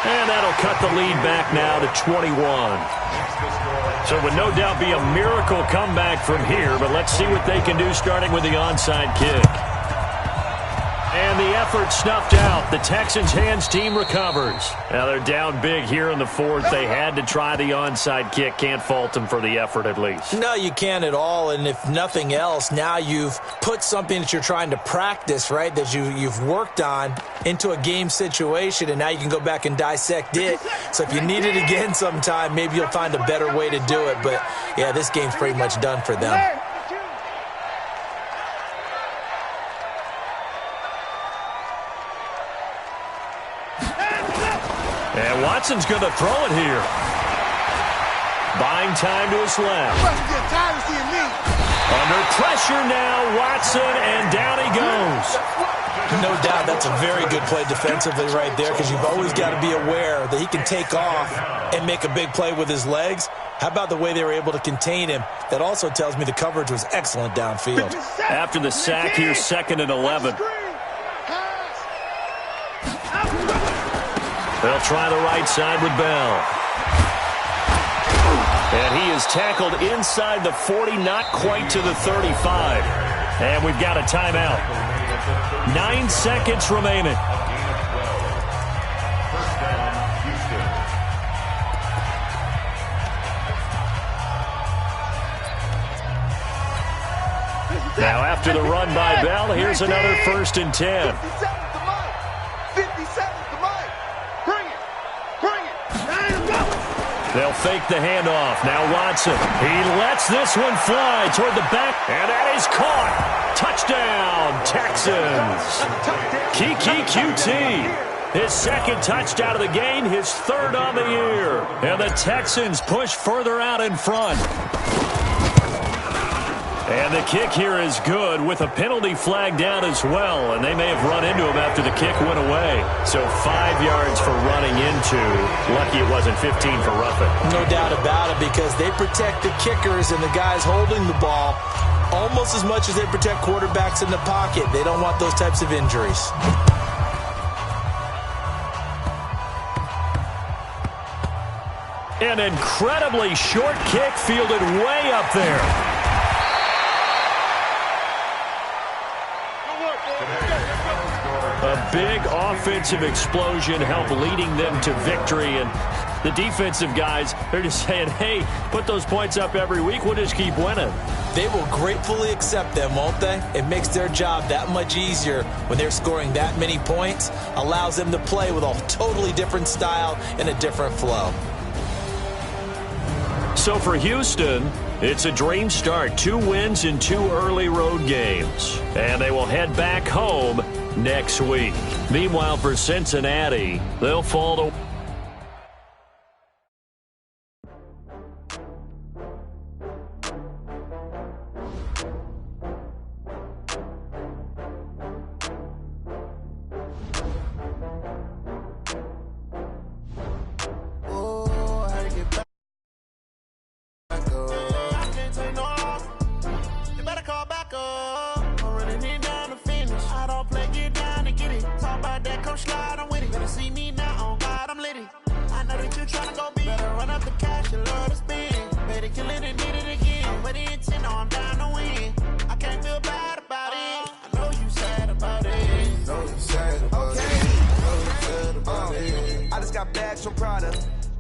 And that'll cut the lead back now to 21. So it would no doubt be a miracle comeback from here, but let's see what they can do starting with the onside kick. And the effort snuffed out. The Texans' hands team recovers. Now they're down big here in the fourth. They had to try the onside kick. Can't fault them for the effort at least. No, you can't at all. And if nothing else, now you've put something that you're trying to practice, right, that you've worked on into a game situation, and now you can go back and dissect it. So if you need it again sometime, maybe you'll find a better way to do it. But, yeah, this game's pretty much done for them. And Watson's going to throw it here. Buying time to his left. Under pressure now, Watson, and down he goes. No doubt that's a very good play defensively right there, because you've always got to be aware that he can take off and make a big play with his legs. How about the way they were able to contain him? That also tells me the coverage was excellent downfield. After the sack, here's 2nd and 11. They'll try the right side with Bell. And he is tackled inside the 40, not quite to the 35. And we've got a timeout. 9 seconds remaining. Now after the run by Bell, here's another 1st and 10. 57's the mic. 57's the mic. Bring it. Bring it. They'll fake the handoff. Now Watson. He lets this one fly toward the back. And that is caught. Touchdown, Texans. Kiki QT. His 2nd touchdown of the game, his 3rd on the year. And the Texans push further out in front. And the kick here is good with a penalty flag down as well. And they may have run into him after the kick went away. So 5 yards for running into. Lucky it wasn't 15 for roughing. No doubt about it, because they protect the kickers and the guys holding the ball almost as much as they protect quarterbacks in the pocket. They don't want those types of injuries. An incredibly short kick fielded way up there. A big offensive explosion helped leading them to victory, and the defensive guys, they're just saying, hey, put those points up every week, we'll just keep winning. They will gratefully accept them, won't they? It makes their job that much easier when they're scoring that many points, allows them to play with a totally different style and a different flow. So for Houston, it's a dream start. 2 wins in 2 early road games. And they will head back home next week. Meanwhile, for Cincinnati, they'll fall to...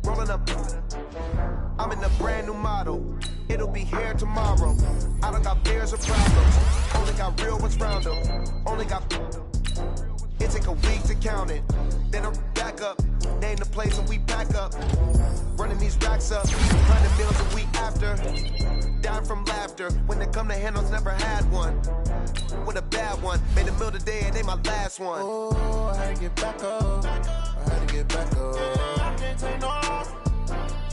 Rolling up, I'm in a brand new model. It'll be here tomorrow. I don't got fears or problems. Only got real ones round them. Only got. It take a week to count it. Then I'm back up. Name the place and we back up. Running these racks up. 100 meals a week after. Dying from laughter. When they come to handles, never had one. With a bad one. Made a meal today and they my last one. Oh, I had to get back up. I had to get back up. I can't take no off.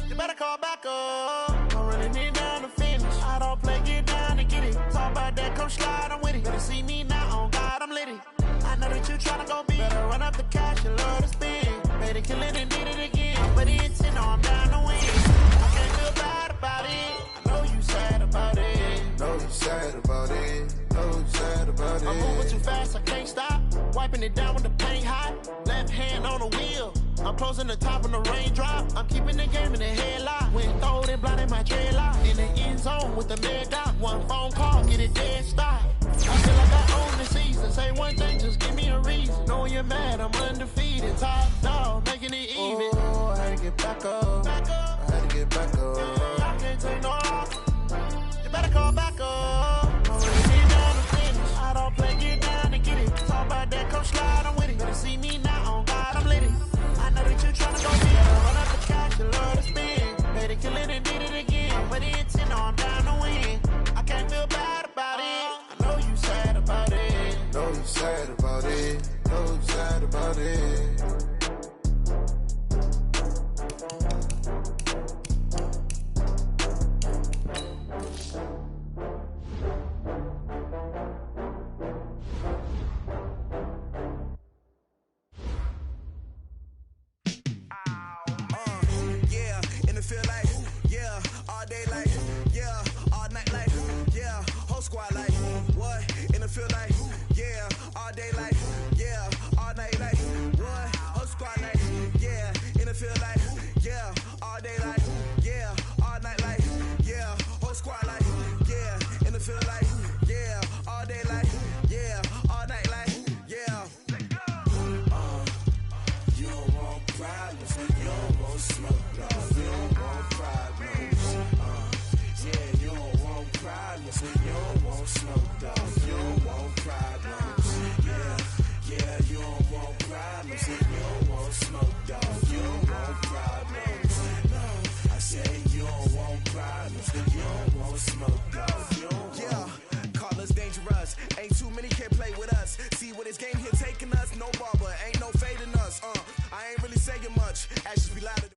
You better call back up. I'm running it down to finish. I don't play, get down and get it. Talk about that, come slide, I'm with it. Better see me now, on God, I'm litty. I know that you tryna go big. Better run up the cash, you love to spend. Made a kill it and did it again. But the intent, no, I'm down to win. I can't feel bad about it. I know you sad about it. Know you sad about it. Know you sad about it. I'm moving too fast, I can't stop. Wiping it down with the paint hot. Left hand on the wheel. I'm closing the top when the raindrop. I'm keeping the game in the headlock. When throwed and blinded my dreadlock. In the end zone with the mad dot. One phone call, get it dead stop. I feel like I own the season. Say one thing, just give me a reason. Knowing you're mad, I'm undefeated. Top dog, making it even. Oh, I had to get back up. I had to get back up. I can't take no off. You better call back up. I'm ready down to finish. I don't play, get down and get it. Talk about that, come slide, I'm with it. Better see me now, on God, I'm litty. I know that you tryna go big. Run up the cash, you love to spend. Made a kill it and did it again. But the intent, no, I'm down to win. I can't feel bad about it. I know you sad about it. Know you sad about it. Know you sad about it. Feel like, yeah, all day like, yeah, all night like, Ain't too many can play with us. See what this game here taking us? No barber, ain't no fading us. I ain't really saying much. Actions be louder.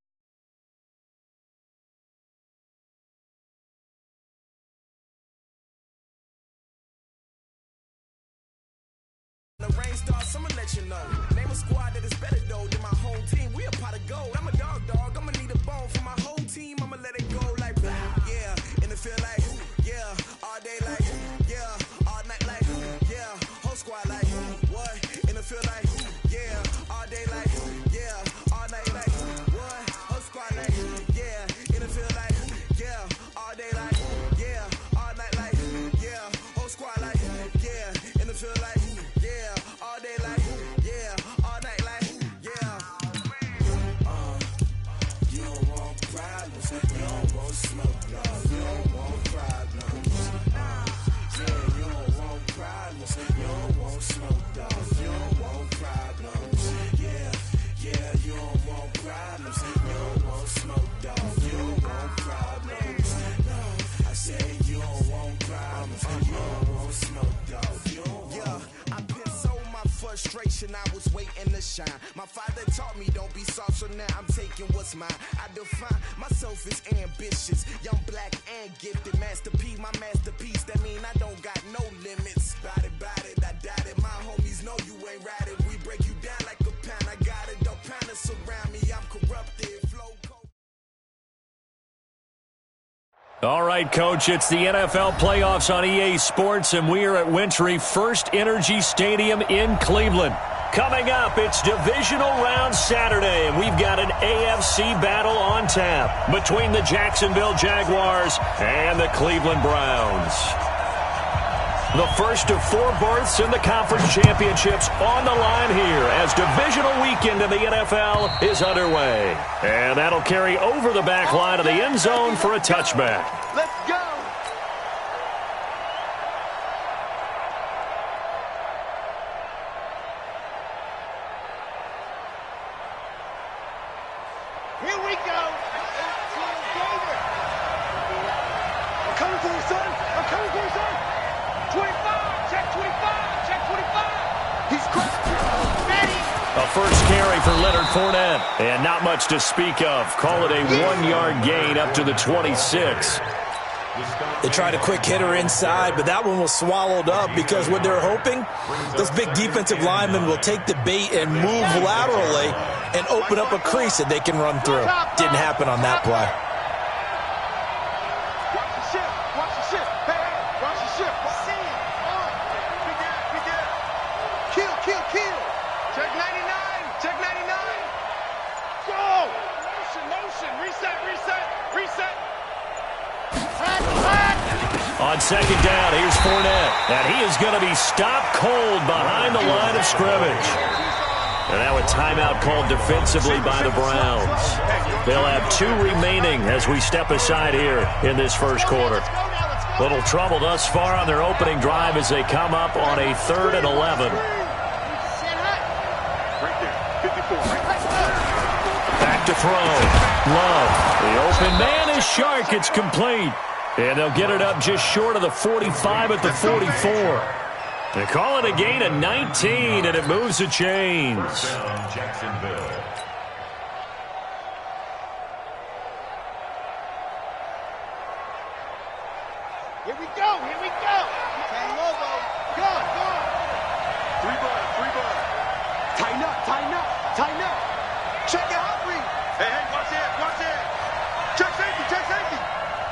The rain starts, I'ma let you know. Name a squad that is better though than my home team. We a pot of gold. I'm a dog. I'ma need a bone for my whole team. I'ma let it go like, yeah. In the field like, yeah. All day like, yeah. All night like, yeah. Whole squad like, what? In the field like, yeah. All day like, yeah. All night like, what? Whole squad like, yeah. In the field like, yeah. All day like, yeah. All night like, yeah. Whole squad like, yeah. In the field like, yeah, all day like, yeah, all night like, yeah. You don't want problems, you don't want smoke, no. You don't want problems, yeah, you don't want problems, you don't want smoke, dog. You don't want problems, yeah, you don't want problems, you don't want smoke, dog. You don't want problems, no. I said you don't want problems, you don't want smoke, dog. You don't want, yeah. Frustration, I was waiting to shine. My father taught me don't be soft, so now I'm taking what's mine. I define myself as ambitious, young, black, and gifted. Master P, my masterpiece. That mean I don't got no limits. Bout it, I doubt it. My homies know you ain't right it. We break you down like a pound. I got it, don't pound us around me. I'm corrupted, flow cold. All right, Coach, it's the NFL playoffs on EA Sports, and we are at Wintry First Energy Stadium in Cleveland. Coming up, it's divisional round Saturday, and we've got an AFC battle on tap between the Jacksonville Jaguars and the Cleveland Browns. The first of 4 berths in the conference championships on the line here as divisional weekend in the NFL is underway. And that'll carry over the back line of the end zone for a touchback. Let's go! Here we go! I'm coming for you, son! I'm coming for you, son! 25, check 25, check 25. He's ready. A first carry for Leonard Fournette, and not much to speak of. Call it a 1-yard gain up to the 26. They tried a quick hitter inside, but that one was swallowed up because what they're hoping, those big defensive linemen will take the bait and move laterally and open up a crease that they can run through. Didn't happen on that play. Check 99, check 99. Go! Motion, reset. On second down, here's Fournette, and he is going to be stopped cold behind the line of scrimmage. And now a timeout called defensively by the Browns. They'll have 2 remaining as we step aside here in this first quarter. Little trouble thus far on their opening drive as they come up on a 3rd and 11. Back to throw. Love. The open man is Shark. It's complete. And they'll get it up just short of the 45 at the 44. They call it a gain of 19, and it moves the chains. Jacksonville. Here we go. Hang logo. Go. 3 ball. Tighten up. Check it out, Reed. Hey, watch it. Check safety.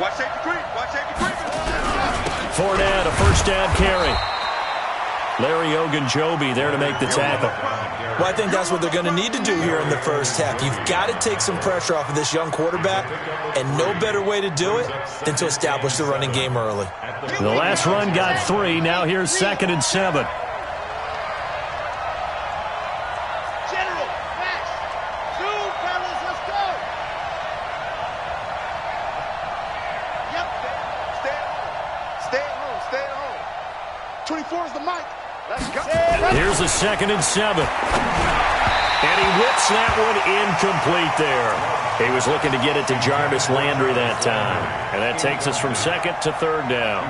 Watch safety creep. Fournette, a first down carry. Larry Ogunjobi there to make the tackle. Well, I think that's what they're going to need to do here in the first half. You've got to take some pressure off of this young quarterback, and no better way to do it than to establish the running game early. The last run got 3. Now here's 2nd and 7. General, fast. 2, fellas, let's go. Yep. Stay at home. 24 is the mic. Let's go. Here's a 2nd and 7. And he whips that one incomplete there. He was looking to get it to Jarvis Landry that time. And that takes us from 2nd to 3rd down.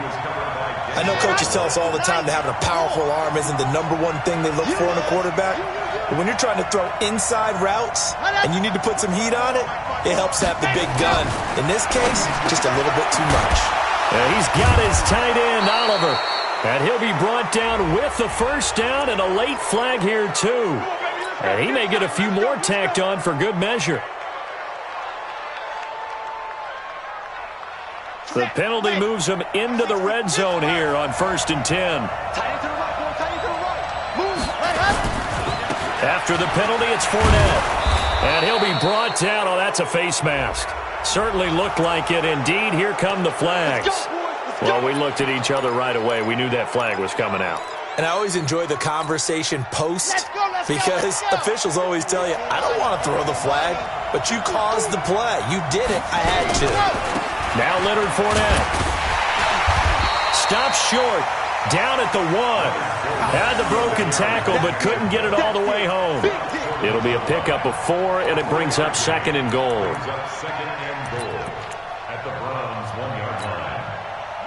I know coaches tell us all the time that having a powerful arm isn't the number one thing they look for in a quarterback. But when you're trying to throw inside routes and you need to put some heat on it, it helps to have the big gun. In this case, just a little bit too much. And he's got his tight end, Oliver. And he'll be brought down with the first down and a late flag here, too. And he may get a few more tacked on for good measure. The penalty moves him into the red zone here on 1st and 10. After the penalty, it's Fournette. And he'll be brought down. Oh, that's a face mask. Certainly looked like it. Indeed, here come the flags. Well, we looked at each other right away. We knew that flag was coming out. And I always enjoy the conversation post because officials always tell you, I don't want to throw the flag, but you caused the play. You did it. I had to. Now Leonard Fournette. Stops short. Down at the 1. Had the broken tackle, but couldn't get it all the way home. It'll be a pickup of 4, and it brings up 2nd and goal. At the Browns' 1-yard line.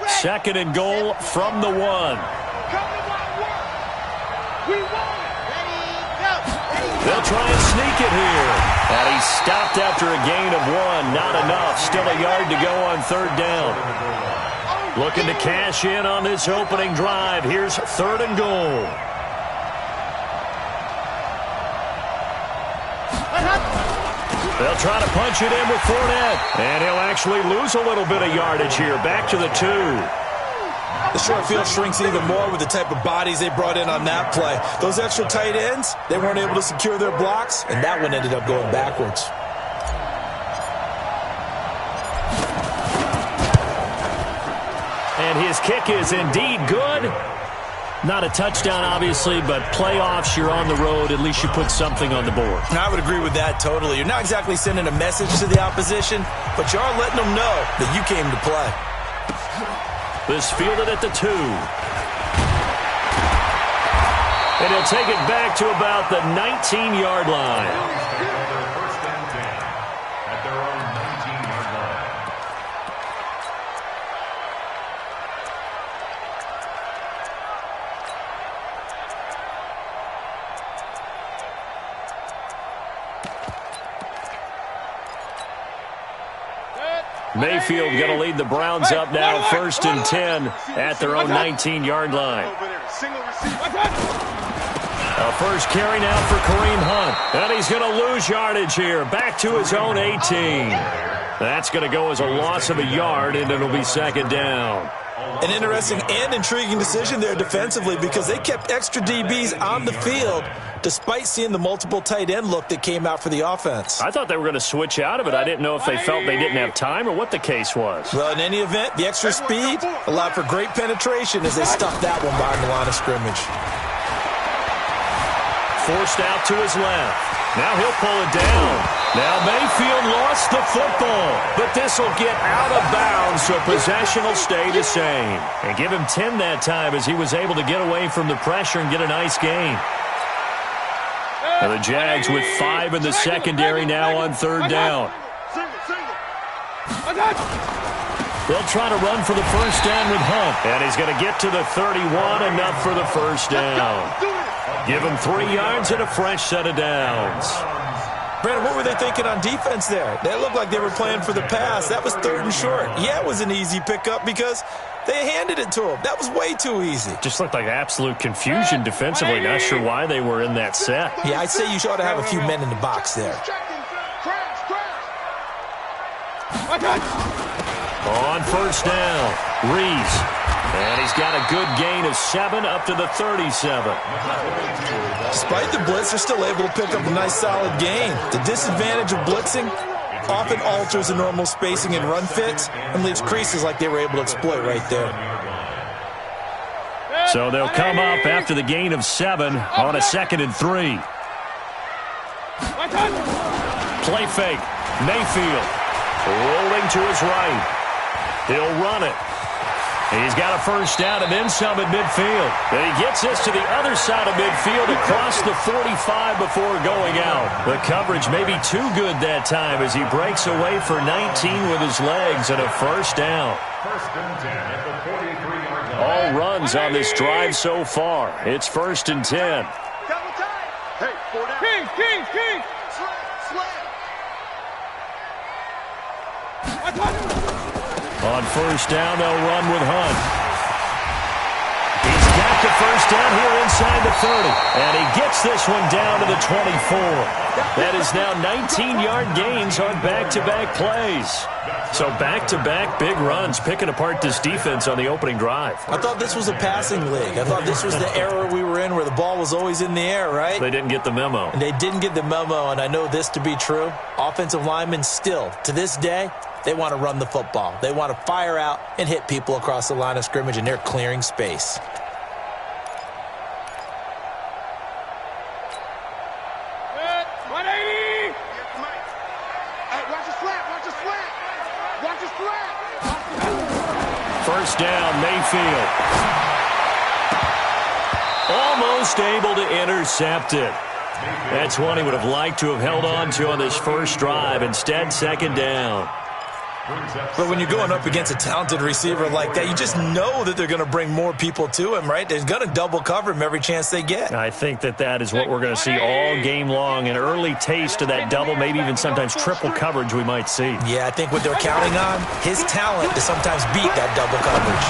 2nd and goal from the 1. They'll try and sneak it here. And he's stopped after a gain of 1. Not enough. Still a yard to go on 3rd down. Looking to cash in on this opening drive. Here's 3rd and goal. They'll try to punch it in with Fournette. And he'll actually lose a little bit of yardage here. Back to the 2. The short field shrinks even more with the type of bodies they brought in on that play. Those extra tight ends, they weren't able to secure their blocks, and that one ended up going backwards. And his kick is indeed good. Not a touchdown, obviously, but playoffs, you're on the road. At least you put something on the board. I would agree with that totally. You're not exactly sending a message to the opposition, but you are letting them know that you came to play. This fielded at the 2. And he'll take it back to about the 19-yard line. First and 10 at their own 19-yard line. Mayfield going to lead the Browns up now, 1st and 10 at their own 19-yard line. A first carry now for Kareem Hunt. And he's going to lose yardage here. Back to his own 18. That's going to go as a loss of a yard, and it'll be 2nd down. An interesting and intriguing decision there defensively because they kept extra DBs on the field despite seeing the multiple tight end look that came out for the offense. I thought they were going to switch out of it. I didn't know if they felt they didn't have time or what the case was. Well, in any event, the extra speed allowed for great penetration as they stuffed that one behind the line of scrimmage. Forced out to his left. Now he'll pull it down. Now Mayfield lost the football, but this will get out of bounds, so possession will stay the same. And give him 10 that time as he was able to get away from the pressure and get a nice gain. Now the Jags with 5 in the secondary now on 3rd down. They'll try to run for the first down with Hunt. And he's going to get to the 31, enough for the first down. Give him 3 yards and a fresh set of downs. Brandon, what were they thinking on defense there? They looked like they were playing for the pass. That was 3rd and short. Yeah, it was an easy pickup because they handed it to him. That was way too easy. Just looked like absolute confusion defensively. Not sure why they were in that set. Yeah, I'd say you ought to have a few men in the box there. On first down, Reese. And he's got a good gain of 7 up to the 37. Despite the blitz, they're still able to pick up a nice solid gain. The disadvantage of blitzing often alters the normal spacing and run fits and leaves creases like they were able to exploit right there. So they'll come up after the gain of 7 on a 2nd and 3. Play fake. Mayfield rolling to his right. He'll run it. He's got a first down and then some at midfield. And he gets this to the other side of midfield across the 45 before going out. The coverage may be too good that time as he breaks away for 19 with his legs and a first down. First and 10 at the 43-yard line. All runs on this drive so far. It's 1st and 10. Double time. Hey, 4 down. King. On 1st down, they'll run with Hunt. He's got the 1st down here inside the 30. And he gets this one down to the 24. That is now 19-yard gains on back-to-back plays. So back-to-back big runs, picking apart this defense on the opening drive. I thought this was a passing league. I thought this was the era we were in where the ball was always in the air, right? They didn't get the memo. They didn't get the memo, and I know this to be true. Offensive linemen still, to this day, they want to run the football. They want to fire out and hit people across the line of scrimmage, and they're clearing space. First down, Mayfield. Almost able to intercept it. That's one he would have liked to have held on to on this first drive. Instead, 2nd down. But when you're going up against a talented receiver like that, you just know that they're going to bring more people to him, right? They're going to double cover him every chance they get. I think that is what we're going to see all game long. An early taste of that double, maybe even sometimes triple coverage we might see. Yeah, I think what they're counting on, his talent to sometimes beat that double coverage.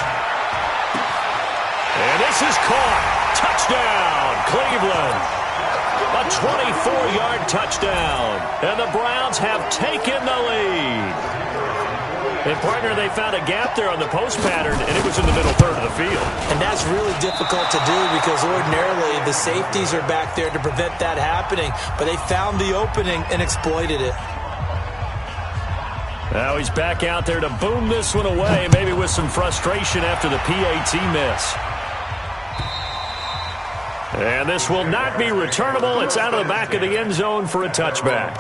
And this is caught. Touchdown, Cleveland. A 24-yard touchdown. And the Browns have taken the lead. And, partner, they found a gap there on the post pattern, and it was in the middle third of the field. And that's really difficult to do because ordinarily the safeties are back there to prevent that happening. But they found the opening and exploited it. Now he's back out there to boom this one away, maybe with some frustration after the PAT miss. And this will not be returnable. It's out of the back of the end zone for a touchback.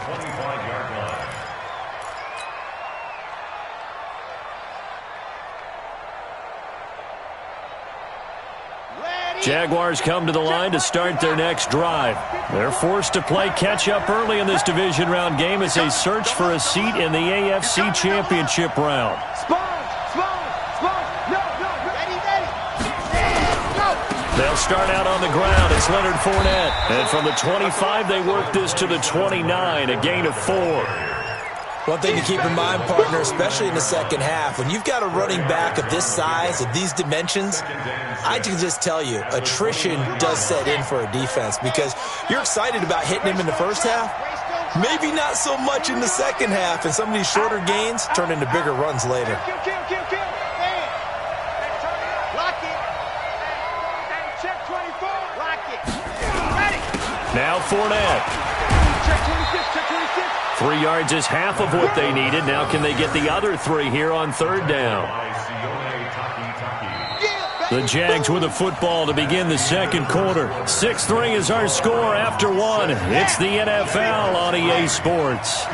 Jaguars come to the line to start their next drive. They're forced to play catch-up early in this division round game as they search for a seat in the AFC Championship round. They'll start out on the ground. It's Leonard Fournette. And from the 25, they work this to the 29, a gain of 4. One thing to keep in mind, partner, especially in the second half, when you've got a running back of this size, of these dimensions, I can just tell you, attrition does set in for a defense because you're excited about hitting him in the first half, maybe not so much in the second half, and some of these shorter gains turn into bigger runs later. Now Fournette. 3 yards is half of what they needed. Now can they get the other 3 here on 3rd down? The Jags with a football to begin the second quarter. 6-3 is our score after 1. It's the NFL on EA Sports.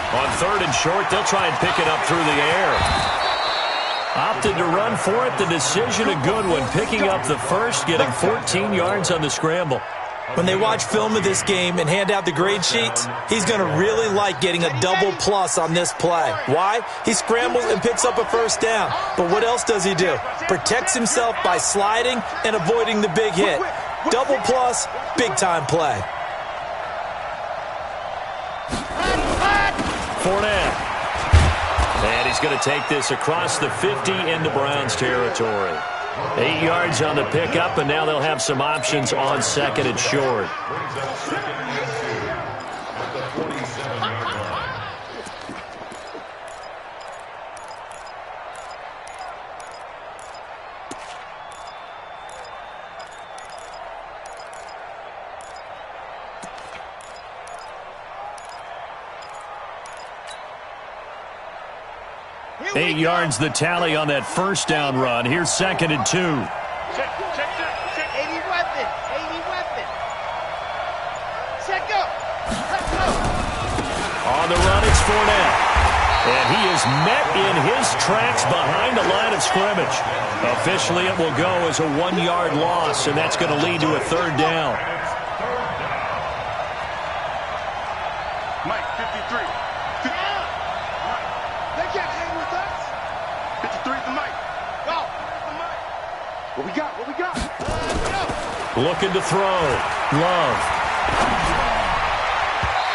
On 3rd and short, they'll try and pick it up through the air. Opted to run for it. The decision a good one. Picking up the first, getting 14 yards on the scramble. When they watch film of this game and hand out the grade sheets, he's going to really like getting a double plus on this play. Why? He scrambles and picks up a first down. But what else does he do? Protects himself by sliding and avoiding the big hit. Double plus, big-time play. Fournette. And he's going to take this across the 50 into Browns territory. 8 yards on the pickup, and now they'll have some options on 2nd and short. Eight yards the tally on that first down run. Here's 2nd and 2. Check. 80 weapon. Check up. Let's go. On the run, it's Fournette. And he is met in his tracks behind the line of scrimmage. Officially, it will go as a 1-yard loss, and that's going to lead to a 3rd down. Mike, 53. They can't hang with us. 53 is the Mike. Go. What we got? What we got? Looking to throw. Love.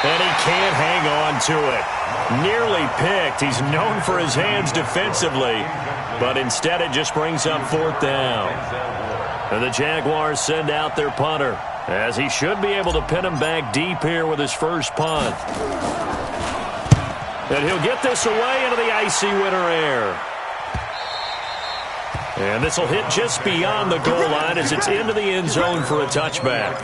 And he can't hang on to it. Nearly picked. He's known for his hands defensively, but instead it just brings up 4th down. And the Jaguars send out their punter, as he should be able to pin him back deep here with his first punt. And he'll get this away into the icy winter air. And this will hit just beyond the goal line as it's into the end zone for a touchback.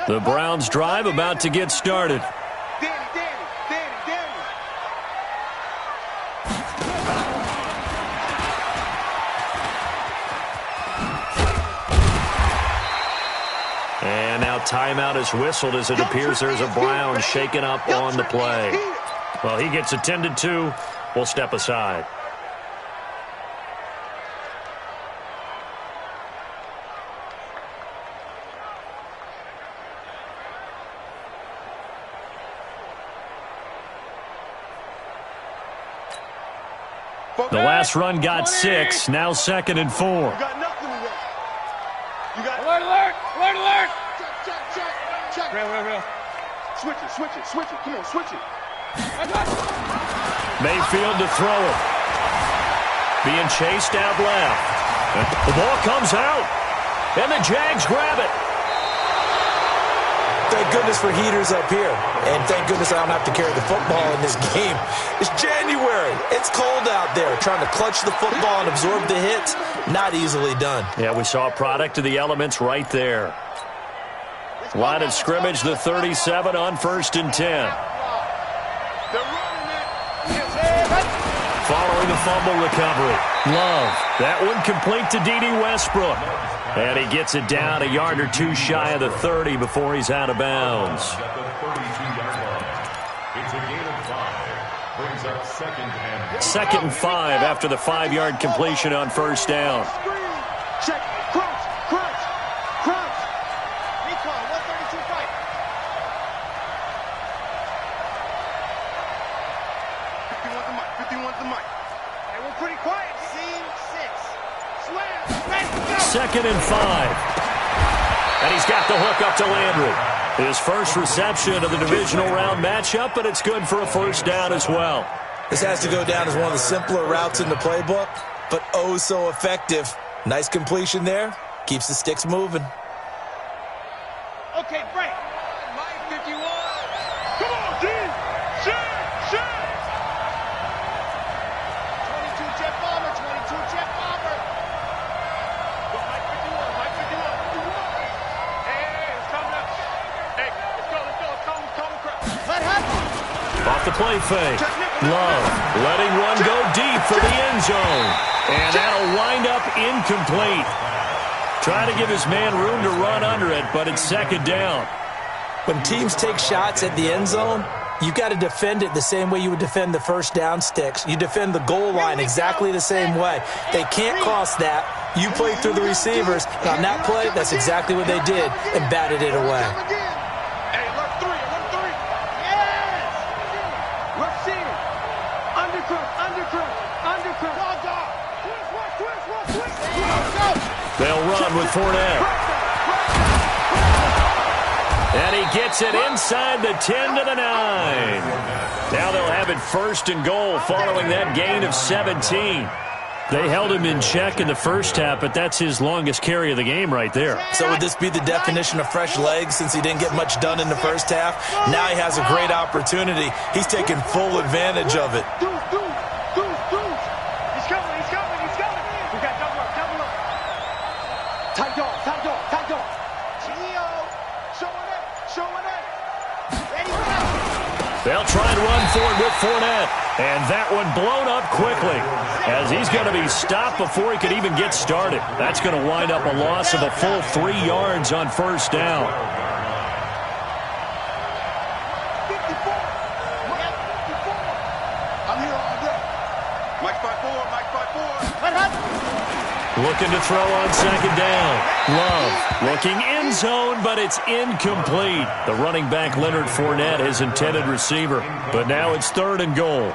The Browns' drive about to get started. And now timeout is whistled as it appears there's a Brown shaken up on the play. Well, he gets attended to. We'll step aside. The last run got 6, now 2nd and 4. You got nothing to work. You got alert, alert, alert, alert. Check. Real. Switch it. Come on, switch it. Mayfield to throw it. Being chased out left. The ball comes out. And the Jags grab it. Thank goodness for heaters up here. And thank goodness I don't have to carry the football in this game. It's January. It's cold out there. Trying to clutch the football and absorb the hits, not easily done. Yeah, we saw a product of the elements right there. Line of scrimmage, the 37 on 1st and 10. Following the fumble recovery. Love. That one complete to D.D. Westbrook. And he gets it down a yard or 2 shy of the 30 before he's out of bounds. It's a gain of 5. Brings up 2nd and 2nd and 5 after the 5-yard completion on 1st down. Check. Crunch. Recon, 132 fight. The mic. Hey, we're pretty quiet. Scene 6. Slam. 2nd and 5. And he's got the hook up to Landry. His first reception of the divisional round matchup, but it's good for a 1st down as well. This has to go down as one of the simpler routes in the playbook, but oh so effective. Nice completion there. Keeps the sticks moving. Okay, break. Mike 51. Come on, D. Shit. 22 jet bomber. Go, Mike 51. Hey, it's coming up. Hey, let's go. Come, crowd. Let happen. Off the play fake. Love letting one go deep for the end zone. And that'll wind up incomplete. Trying to give his man room to run under it, but it's 2nd down. When teams take shots at the end zone, you got to defend it the same way you would defend the 1st down sticks. You defend the goal line exactly the same way. They can't cross that. You play through the receivers. And on that play, that's exactly what they did and batted it away. Hey, alert 3. Yes! Let's see it. Undercross. Twist. They'll run with Fournette. And he gets it inside the 10 to the 9. Now they'll have it 1st and goal following that gain of 17. They held him in check in the first half, but that's his longest carry of the game right there. So would this be the definition of fresh legs since he didn't get much done in the first half? Now he has a great opportunity. He's taking full advantage of it. We got double up. Tight dog. Gio, showing it. Ready, They'll try and run forward with Fournette. And that one blown up quickly as he's going to be stopped before he could even get started. That's going to wind up a loss of a full 3 yards on first down. Looking to throw on second down. Love looking end zone, but it's incomplete. The running back Leonard Fournette, his intended receiver. But now it's 3rd and goal.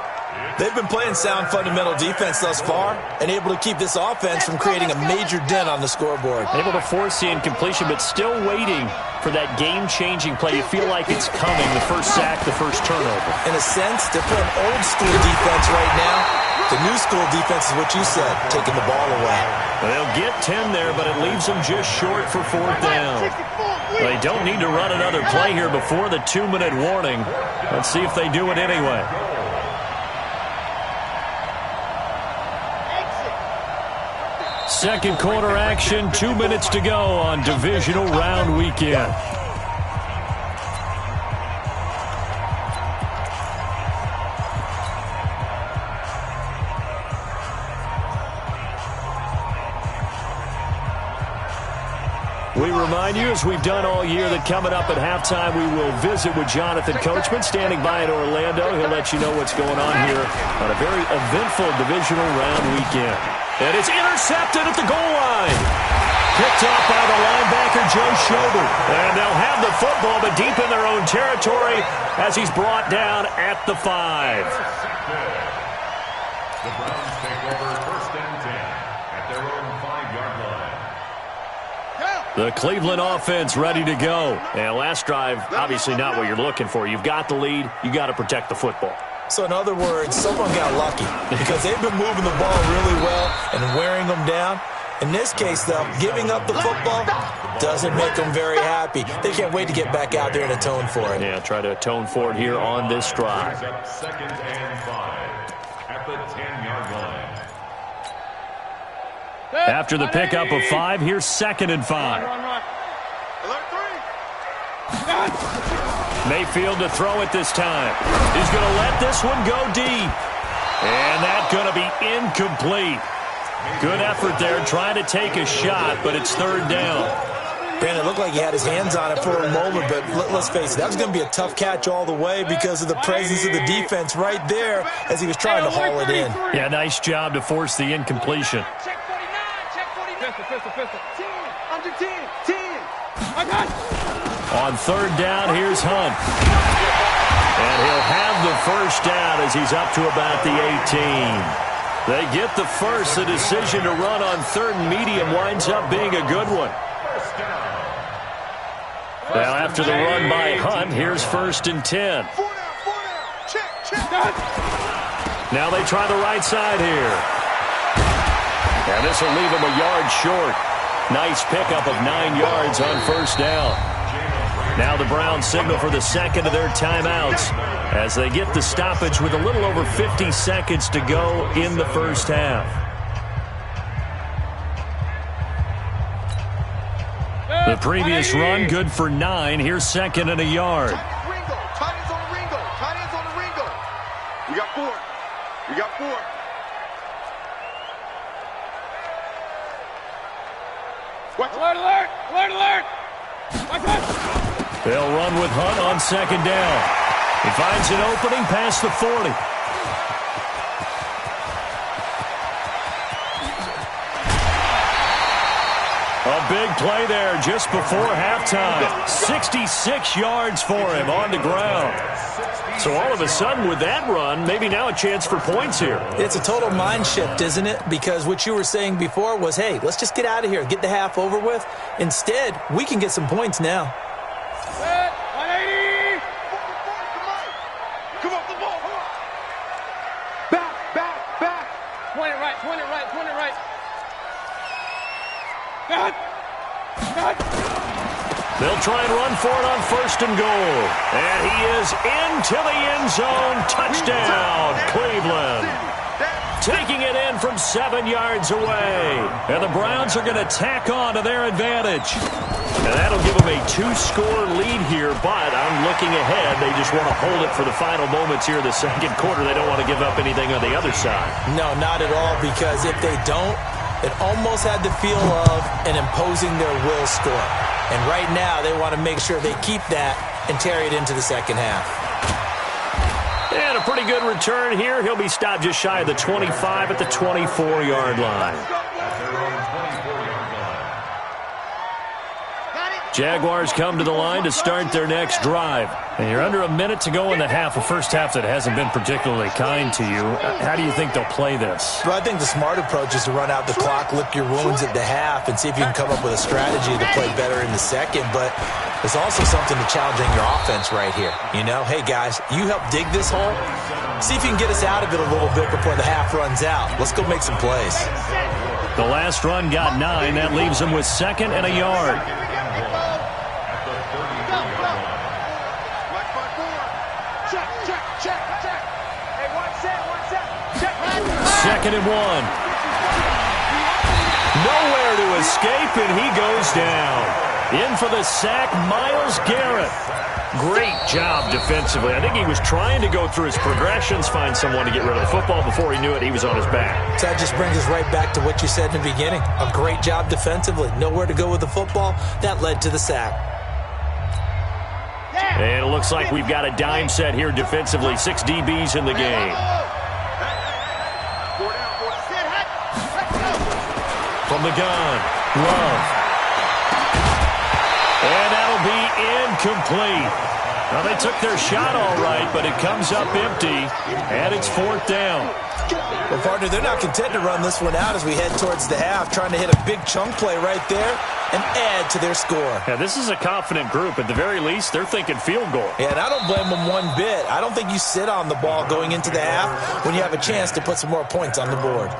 They've been playing sound fundamental defense thus far and able to keep this offense from creating a major dent on the scoreboard. Able to force the incompletion, but still waiting for that game-changing play. You feel like it's coming, the first sack, the first turnover. In a sense, they're playing old-school defense right now. The new school defense is what you said, taking the ball away. Well, they'll get 10 there, but it leaves them just short for 4th down. They don't need to run another play here before the 2-minute warning. Let's see if they do it anyway. Second quarter action, 2 minutes to go on divisional round weekend. We remind you, as we've done all year, that coming up at halftime, we will visit with Jonathan Coachman, standing by in Orlando. He'll let you know what's going on here on a very eventful divisional round weekend. And it's intercepted at the goal line. Picked off by the linebacker, Joe Schobert. And they'll have the football, but deep in their own territory as he's brought down at the 5. The Browns take over 1st and 10 at their own 5-yard line. The Cleveland offense ready to go. And last drive, obviously not what you're looking for. You've got the lead. You got to protect the football. So in other words, someone got lucky because they've been moving the ball really well and wearing them down. In this case, though, giving up the football doesn't make them very happy. They can't wait to get back out there and atone for it. Yeah, try to atone for it here on this drive. 2nd and 5 at the 10-yard line. After the pickup of 5, here's 2nd and 5. Mayfield to throw it this time. He's going to let this one go deep. And that's going to be incomplete. Good effort there, trying to take a shot, but it's 3rd down. Brandon, it looked like he had his hands on it for a moment, but let's face it, that was going to be a tough catch all the way because of the presence of the defense right there as he was trying to haul it in. Yeah, nice job to force the incompletion. Check 49, check 49. Pistol. 10, under 10, 10. I got it. On 3rd down, here's Hunt. And he'll have the first down as he's up to about the 18. They get the first. The decision to run on 3rd and medium winds up being a good one. Now after the run by Hunt, here's 1st and 10. Now they try the right side here. And this will leave him a yard short. Nice pickup of 9 yards on 1st down. Now the Browns signal for the second of their timeouts as they get the stoppage with a little over 50 seconds to go in the first half. The previous run good for 9. Here's 2nd and a yard. Tight ends on the Ringo. We got 4. Alert! They'll run with Hunt on 2nd down. He finds an opening past the 40. A big play there just before halftime. 66 yards for him on the ground. So all of a sudden with that run, maybe now a chance for points here. It's a total mind shift, isn't it? Because what you were saying before was, hey, let's just get out of here, get the half over with. Instead, we can get some points now. 180! Come on, the ball. Back. Point it right. Got. They'll try and run for it on 1st and goal. And he is into the end zone. Touchdown, Cleveland. taking it in from 7 yards away. And the Browns are going to tack on to their advantage. And that'll give them a 2-score lead here, but I'm looking ahead. They just want to hold it for the final moments here in the second quarter. They don't want to give up anything on the other side. No, not at all, because if they don't, it almost had the feel of an imposing their will score. And right now, they want to make sure they keep that and carry it into the second half. And a pretty good return here. He'll be stopped just shy of the 25 at the 24-yard line. Jaguars come to the line to start their next drive. And you're under a minute to go in the half, a first half that hasn't been particularly kind to you. How do you think they'll play this? Well, I think the smart approach is to run out the clock, lick your wounds at the half, and see if you can come up with a strategy to play better in the second. But there's also something to challenging your offense right here. You know, hey, guys, you help dig this hole. See if you can get us out of it a little bit before the half runs out. Let's go make some plays. The last run got 9. That leaves them with 2nd and a yard. Second and 1. Nowhere to escape, and he goes down. In for the sack, Myles Garrett. Great job defensively. I think he was trying to go through his progressions, find someone to get rid of the football. Before he knew it, he was on his back. So that just brings us right back to what you said in the beginning. A great job defensively. Nowhere to go with the football. That led to the sack. And it looks like we've got a dime set here defensively. 6 DBs in the game. From the gun, Love. And that'll be incomplete. Now, they took their shot all right, but it comes up empty, and it's 4th down. Well, partner, they're not content to run this one out as we head towards the half, trying to hit a big chunk play right there and add to their score. Yeah, this is a confident group. At the very least, they're thinking field goal. Yeah, and I don't blame them one bit. I don't think you sit on the ball going into the half when you have a chance to put some more points on the board.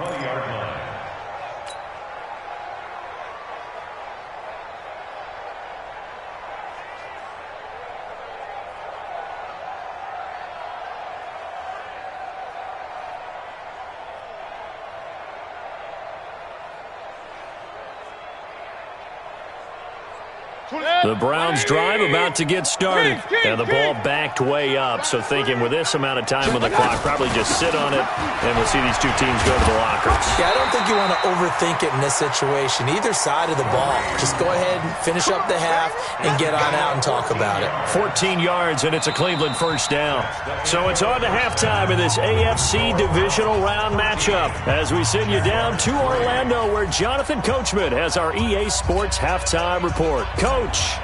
The Browns drive about to get started. And the ball backed way up. So thinking with this amount of time on the clock, probably just sit on it, and we'll see these two teams go to the lockers. Yeah, I don't think you want to overthink it in this situation. Either side of the ball. Just go ahead and finish up the half and get on out and talk about it. 14 yards, and it's a Cleveland first down. So it's on to halftime in this AFC divisional round matchup as we send you down to Orlando, where Jonathan Coachman has our EA Sports halftime report. Coach.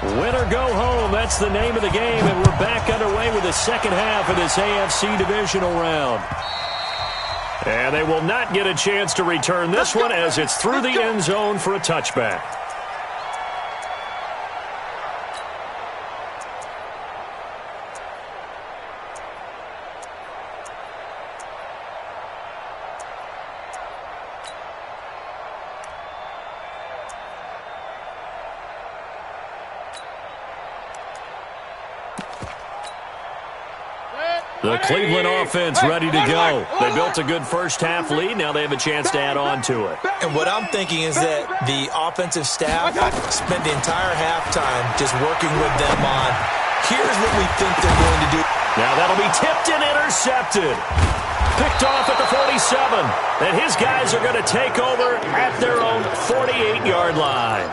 Win or go home, that's the name of the game, and we're back underway with the second half of this AFC divisional round. And they will not get a chance to return this one as it's through the end zone for a touchback. The Cleveland offense ready to go. They built a good first-half lead. Now they have a chance to add on to it. And what I'm thinking is that the offensive staff spent the entire halftime just working with them on, here's what we think they're going to do. Now that'll be tipped and intercepted. Picked off at the 47. And his guys are going to take over at their own 48-yard line.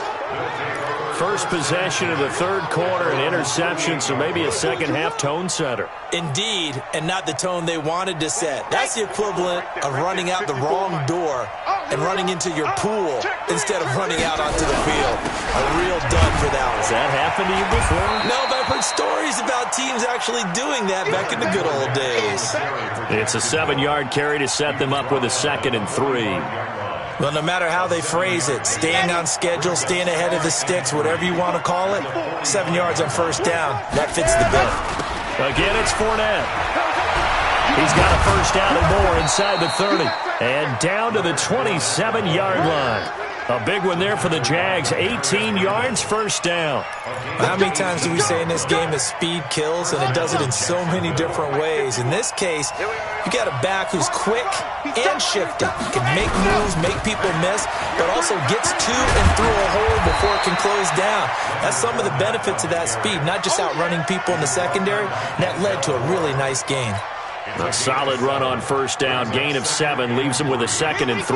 First possession of the third quarter, an interception, so maybe a second-half tone setter. Indeed, and not the tone they wanted to set. That's the equivalent of running out the wrong door and running into your pool instead of running out onto the field. A real dud for that one. Has that happened to you before? No, but I've heard stories about teams actually doing that back in the good old days. It's a 7-yard carry to set them up with a 2nd and 3. Well, no matter how they phrase it, staying on schedule, staying ahead of the sticks, whatever you want to call it, 7 yards on first down, that fits the bill. Again, it's Fournette. He's got a first down and more inside the 30. And down to the 27-yard line. A big one there for the Jags. 18 yards, first down. How many times do we say in this game that speed kills, and it does it in so many different ways? In this case, you got a back who's quick and shifty. Can make moves, make people miss, but also gets to and through a hole before it can close down. That's some of the benefits of that speed, not just outrunning people in the secondary, and that led to a really nice gain. A solid run on first down. Gain of 7 leaves him with a 2nd and 3.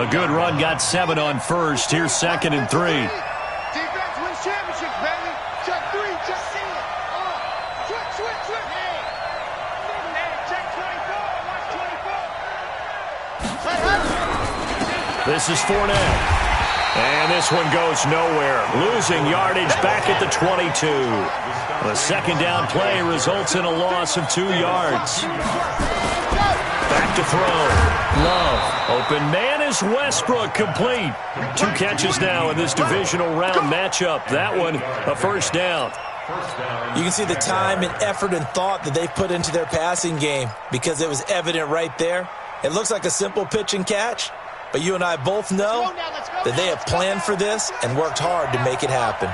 A good run got 7 on first. Here's 2nd and 3. Defense wins championships, baby. Check 3, check 4. Switch. Hey, check 24. Watch 24. This is Fournette. And this one goes nowhere. Losing yardage back at the 22. The second down play results in a loss of 2 yards. Back to throw. Love. Open man is Westbrook, complete. 2 catches now in this divisional round matchup. That one, a first down. You can see the time and effort and thought that they've put into their passing game because it was evident right there. It looks like a simple pitch and catch, but you and I both know that they have planned for this and worked hard to make it happen.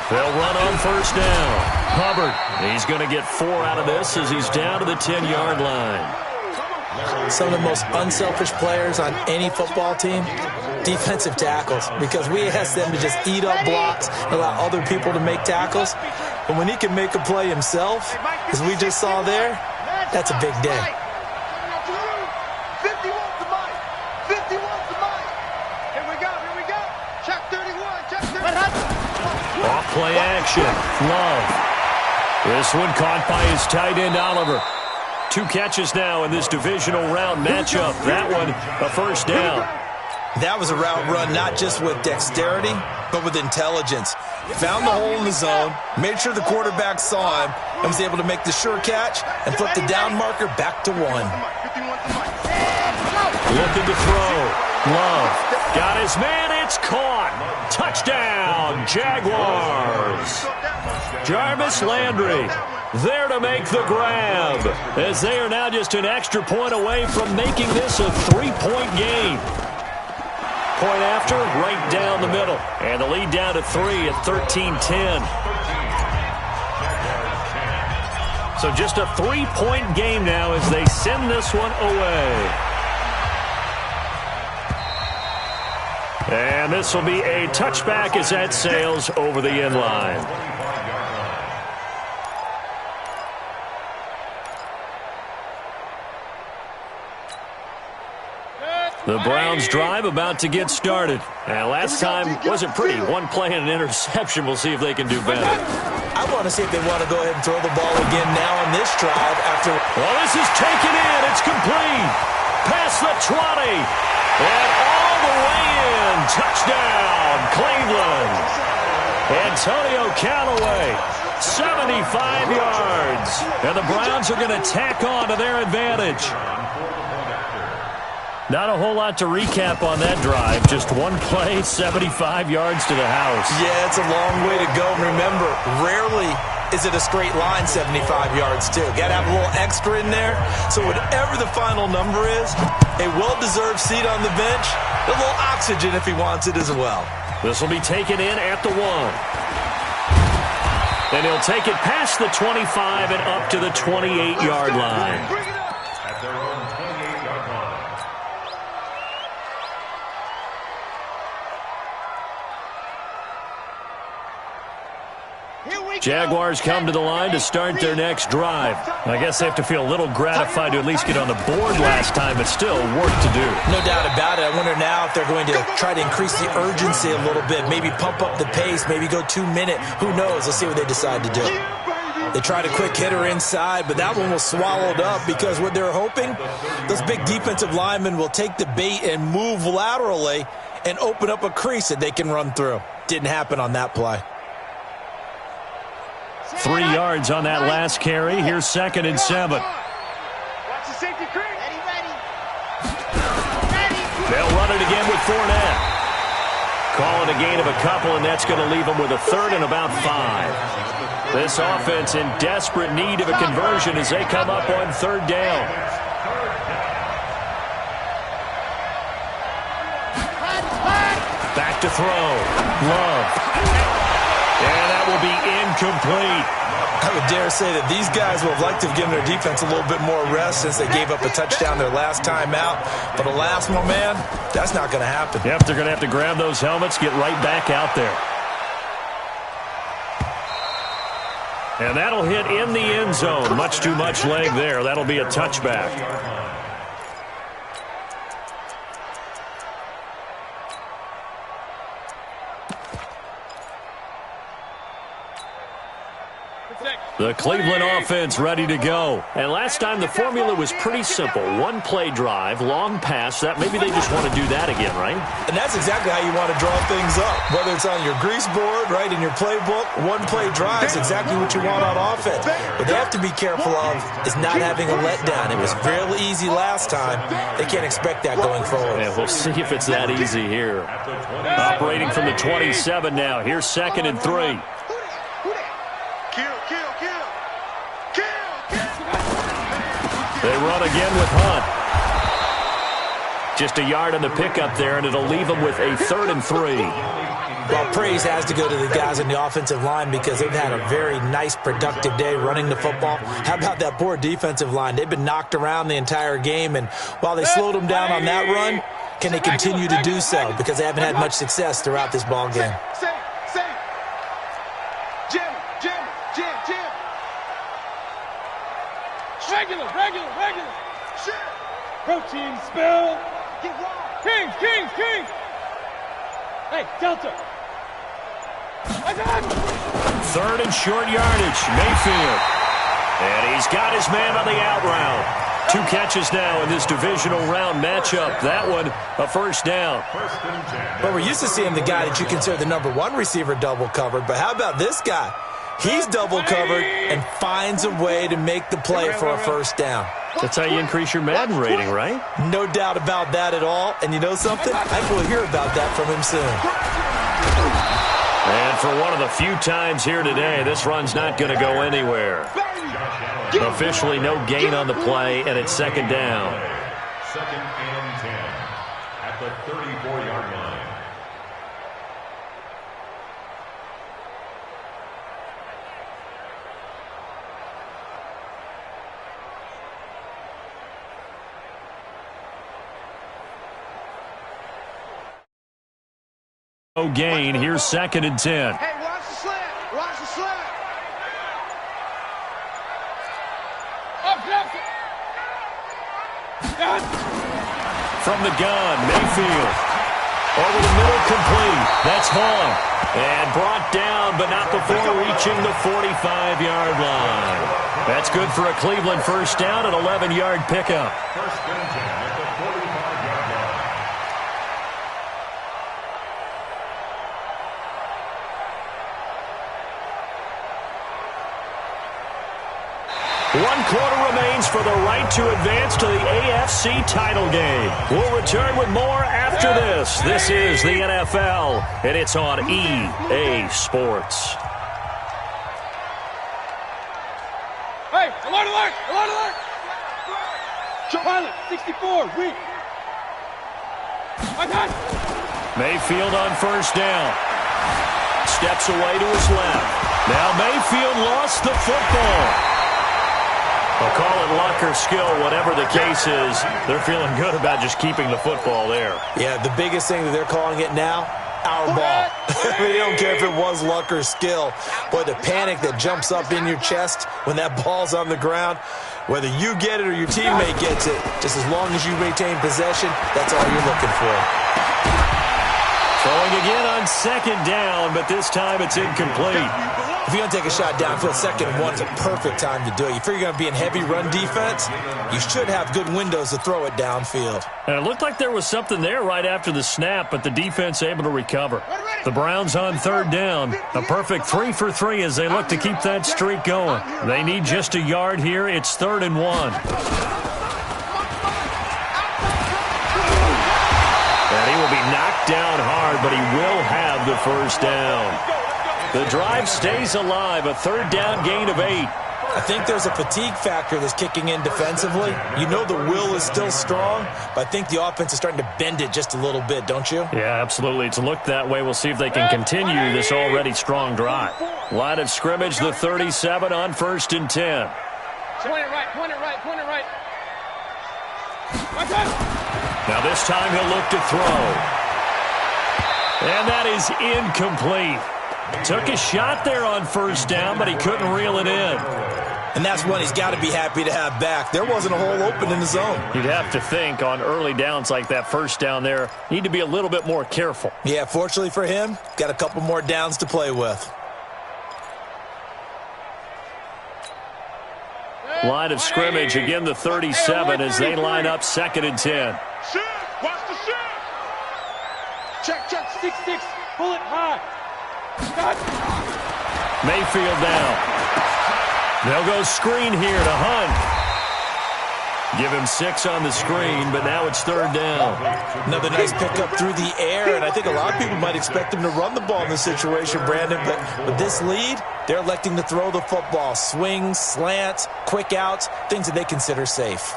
They'll run on first down. Hubbard, he's going to get 4 out of this as he's down to the 10-yard line. Some of the most unselfish players on any football team, defensive tackles, because we ask them to just eat up blocks and allow other people to make tackles. But when he can make a play himself, as we just saw there, that's a big day. 50 wants the mic. 50 wants the mic. Here we go. Check 31. Off play action. Love. This one caught by his tight end, Oliver. 2 catches now in this divisional round matchup. That one, a first down. That was a route run not just with dexterity, but with intelligence. Found the hole in the zone, made sure the quarterback saw him, and was able to make the sure catch and flip the down marker back to 1. Looking to throw. Love. Got his man. It's caught. Touchdown, Jaguars. Jarvis Landry there to make the grab, as they are now just an extra point away from making this a 3-point game. Point after, right down the middle. And the lead down to 3 at 13-10. So just a 3-point game now as they send this one away. And this will be a touchback as that sails over the end line. The Browns drive about to get started. And last time wasn't pretty. 1 play and an interception. We'll see if they can do better. I want to see if they want to go ahead and throw the ball again now on this drive after. Well, this is taken in. It's complete. Past the 20. And all the way in. Touchdown, Cleveland. Antonio Callaway, 75 yards. And the Browns are going to tack on to their advantage. Not a whole lot to recap on that drive. Just 1 play, 75 yards to the house. Yeah, it's a long way to go. Remember, rarely is it a straight line 75 yards, too. Got to have a little extra in there. So whatever the final number is, a well-deserved seat on the bench, a little oxygen if he wants it as well. This will be taken in at the 1. And he'll take it past the 25 and up to the 28-yard line. At their own 28-yard line. Jaguars come to the line to start their next drive. I guess they have to feel a little gratified to at least get on the board last time, but still work to do. No doubt about it. I wonder now if they're going to try to increase the urgency a little bit, maybe pump up the pace, maybe go 2-minute. Who knows? Let's see what they decide to do. They tried a quick hitter inside, but that one was swallowed up because what they're hoping, those big defensive linemen will take the bait and move laterally and open up a crease that they can run through. Didn't happen on that play. 3 yards on that last carry. Here's 2nd and 7. Watch the safety creep. Ready. They'll run it again with Fournette. Call it a gain of a couple, and that's going to leave them with a third and about 5. This offense in desperate need of a conversion as they come up on third down. Back to throw. Love. And that will be incomplete. I would dare say that these guys would have liked to have given their defense a little bit more rest since they gave up a touchdown their last time out. But alas, my man, that's not going to happen. Yep, they're going to have to grab those helmets, get right back out there. And that'll hit in the end zone. Much too much leg there. That'll be a touchback. The Cleveland offense ready to go. And last time the formula was pretty simple. One play drive, long pass. That maybe they just want to do that again, right? And that's exactly how you want to draw things up. Whether it's on your grease board, right, in your playbook, one play drive is exactly what you want on offense. What they have to be careful of is not having a letdown. It was fairly easy last time. They can't expect that going forward. Yeah, we'll see if it's that easy here. Operating from the 27 now. Here's 2nd and 3. They run again with Hunt. Just a yard on the pickup there, and it'll leave them with a 3rd and 3. Well, praise has to go to the guys on the offensive line because they've had a very nice, productive day running the football. How about that poor defensive line? They've been knocked around the entire game, and while they slowed them down on that run, can they continue to do so? Because they haven't had much success throughout this ball game. Regular. Protein spill. Kings. Hey, Delta. 3rd and short yardage. Mayfield. And he's got his man on the out route. 2 catches now in this divisional round matchup. That one, a first down. Well, we're used to seeing the guy that you consider the number 1 receiver double covered, but how about this guy? He's double covered and finds a way to make the play for a first down. That's how you increase your Madden rating, right? No doubt about that at all. And you know something? I think we'll hear about that from him soon. And for one of the few times here today, this run's not going to go anywhere. Officially no gain on the play, and it's 2nd down. 2nd and 10 at the 34-yard line. No gain. Here's 2nd and 10. Hey, watch the slant. From the gun, Mayfield. Over the middle, complete. That's Hall. And brought down, but not before reaching the 45-yard line. That's good for a Cleveland first down, an 11-yard pickup. 1st and 10 at the 45-yard line. One quarter remains for the right to advance to the AFC title game. We'll return with more after this. This is the NFL, and it's on EA Sports. Hey, alert! Pilot, 64, weak. Mayfield on first down. Steps away to his left. Now Mayfield lost the football. I'll call it luck or skill, whatever the case is. They're feeling good about just keeping the football there. Yeah, the biggest thing that they're calling it now, our ball. They don't care if it was luck or skill. Boy, the panic that jumps up in your chest when that ball's on the ground, whether you get it or your teammate gets it, just as long as you retain possession, that's all you're looking for. Throwing again on 2nd down, but this time it's incomplete. If you're going to take a shot downfield, 2nd and 1 is a perfect time to do it. You figure you're going to be in heavy run defense, you should have good windows to throw it downfield. And it looked like there was something there right after the snap, but the defense able to recover. The Browns on 3rd down. A perfect 3 for 3 as they look to keep that streak going. They need just a yard here. It's 3rd and 1. And he will be knocked down hard but he will have the first down. The drive stays alive, a third down gain of 8. I think there's a fatigue factor that's kicking in defensively. You know the will is still strong, but I think the offense is starting to bend it just a little bit, don't you? Yeah, absolutely. It's looked that way. We'll see if they can continue this already strong drive. Line of scrimmage, the 37 on 1st and 10. Point it right, point it right, point it right. Now this time he'll look to throw. And that is incomplete. Took a shot there on 1st down, but he couldn't reel it in. And that's one he's got to be happy to have back. There wasn't a hole open in the zone. You'd have to think on early downs like that 1st down there, need to be a little bit more careful. Yeah, fortunately for him, got a couple more downs to play with. Line of scrimmage, again the 37 as they line up 2nd and 10. Shift, watch the shift. Check, 6-6, pull it high. Mayfield down. They'll go screen here to Hunt. Give him 6 on the screen, but now it's 3rd down. Another nice pickup through the air, and I think a lot of people might expect him to run the ball in this situation, Brandon, but with this lead, they're electing to throw the football. Swings, slants, quick outs, things that they consider safe.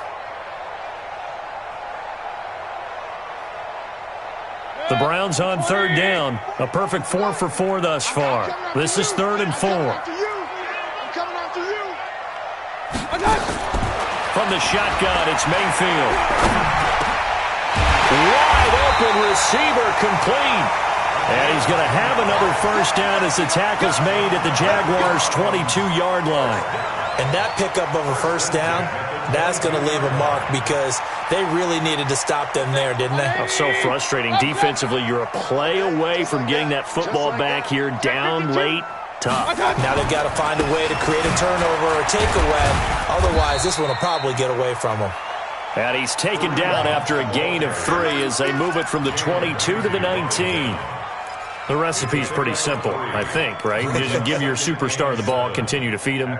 The Browns on 3rd down. A perfect 4 for 4 thus far. This is 3rd and 4. From the shotgun, it's Mayfield. Wide open receiver complete. And he's going to have another 1st down as the tackle's made at the Jaguars' 22-yard line. And that pickup of a 1st down, that's going to leave a mark because they really needed to stop them there, didn't they? Oh, so frustrating. Defensively, you're a play away from getting that football back here down late. Tough. Now they've got to find a way to create a turnover or a takeaway. Otherwise, this one will probably get away from them. And he's taken down after a gain of 3 as they move it from the 22 to the 19. The recipe's pretty simple, I think, right? Just give your superstar the ball, continue to feed him.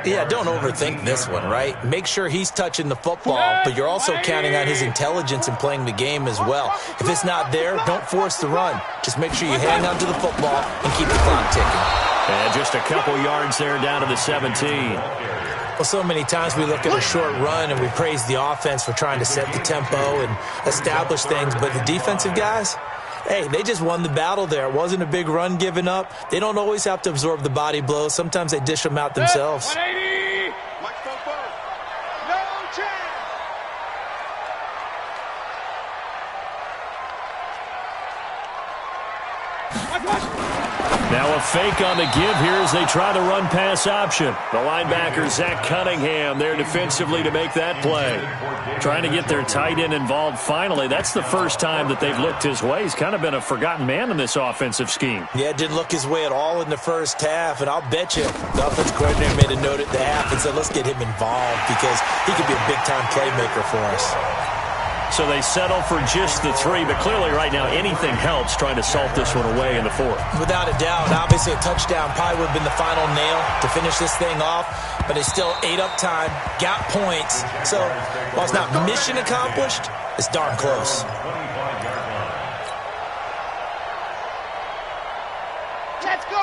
Yeah, don't overthink this one, right? Make sure he's touching the football, but you're also counting on his intelligence in playing the game as well. If it's not there, don't force the run. Just make sure you hang on to the football and keep the clock ticking. And just a couple yards there down to the 17. Well, so many times we look at a short run and we praise the offense for trying to set the tempo and establish things, but the defensive guys, hey, they just won the battle there. It wasn't a big run given up. They don't always have to absorb the body blows. Sometimes they dish them out themselves. 180. No chance. Now a fake on the give here as they try the run-pass option. The linebacker, Zach Cunningham, there defensively to make that play. Trying to get their tight end involved finally. That's the first time that they've looked his way. He's kind of been a forgotten man in this offensive scheme. Yeah, it didn't look his way at all in the first half, and I'll bet you the offense coordinator made a note at the half and said, let's get him involved because he could be a big-time playmaker for us. So they settle for just the 3, but clearly right now anything helps trying to salt this one away in the 4th. Without a doubt, obviously a touchdown probably would have been the final nail to finish this thing off, but it's still ate up time, got points. So while it's not mission accomplished, it's darn close.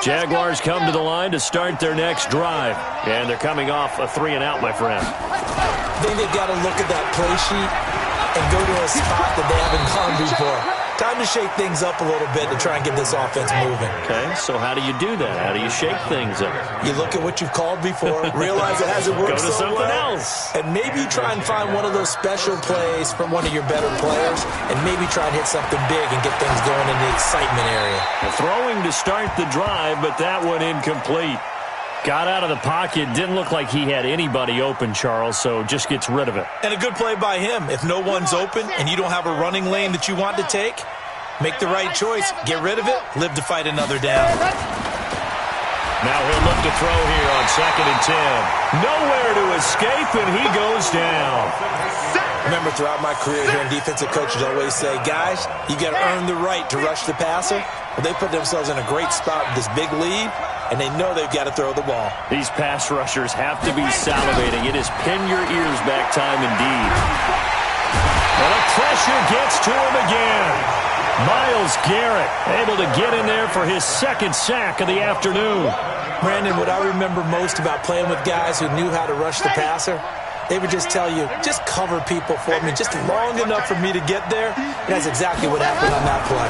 Jaguars come to the line to start their next drive, and they're coming off a 3-and-out, my friend. I think they've got to look at that play sheet and go to a spot that they haven't gone before. Time to shake things up a little bit to try and get this offense moving. Okay, so how do you do that? How do you shake things up? You look at what you've called before, realize it hasn't worked go to so something well, else. and maybe try and find one of those special plays from one of your better players, and maybe try and hit something big and get things going in the excitement area. Throwing to start the drive, but that one incomplete. Got out of the pocket, didn't look like he had anybody open, Charles, so just gets rid of it. And a good play by him. If no one's open and you don't have a running lane that you want to take, make the right choice, get rid of it, live to fight another down. Now he'll look to throw here on 2nd and 10. Nowhere to escape, and he goes down. Remember, throughout my career here, defensive coaches always say, guys, you got to earn the right to rush the passer. Well, they put themselves in a great spot with this big lead, and they know they've got to throw the ball. These pass rushers have to be salivating. It is pin your ears back time indeed. Well, the pressure gets to him again. Myles Garrett able to get in there for his second sack of the afternoon. Brandon, what I remember most about playing with guys who knew how to rush the passer, they would just tell you, just cover people for me, just long enough for me to get there. And that's exactly what happened on that play.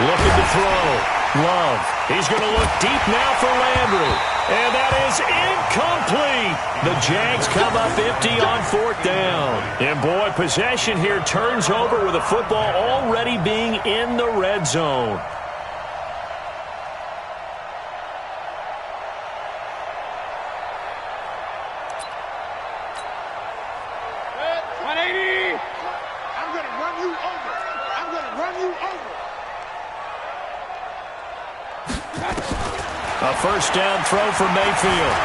Looking to throw. Love. He's going to look deep now for Landry. And that is incomplete. The Jags come up empty on 4th down. And, boy, possession here turns over with the football already being in the red zone. A first down throw for Mayfield.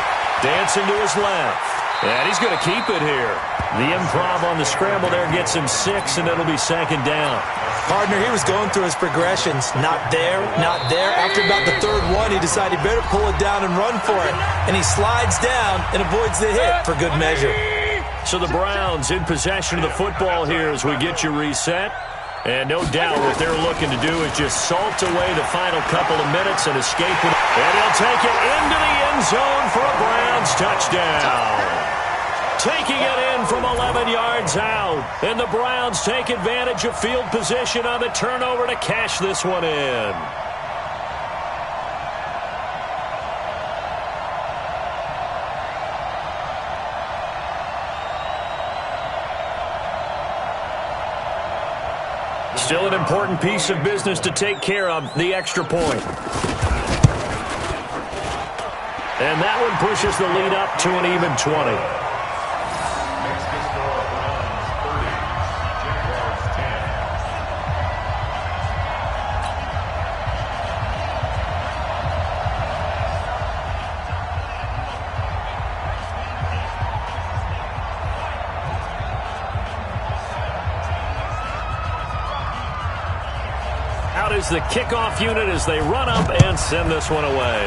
Dancing to his left. And he's going to keep it here. The improv on the scramble there gets him 6, and it'll be 2nd down. Partner, he was going through his progressions. Not there, not there. After about the 3rd one, he decided he better pull it down and run for it. And he slides down and avoids the hit for good measure. So the Browns in possession of the football here as we get you reset. And no doubt what they're looking to do is just salt away the final couple of minutes and escape with. And he'll take it into the end zone for a Browns touchdown. Taking it in from 11 yards out. And the Browns take advantage of field position on the turnover to cash this one in. Still an important piece of business to take care of, the extra point. And that one pushes the lead up to an even 20. Out is the kickoff unit as they run up and send this one away.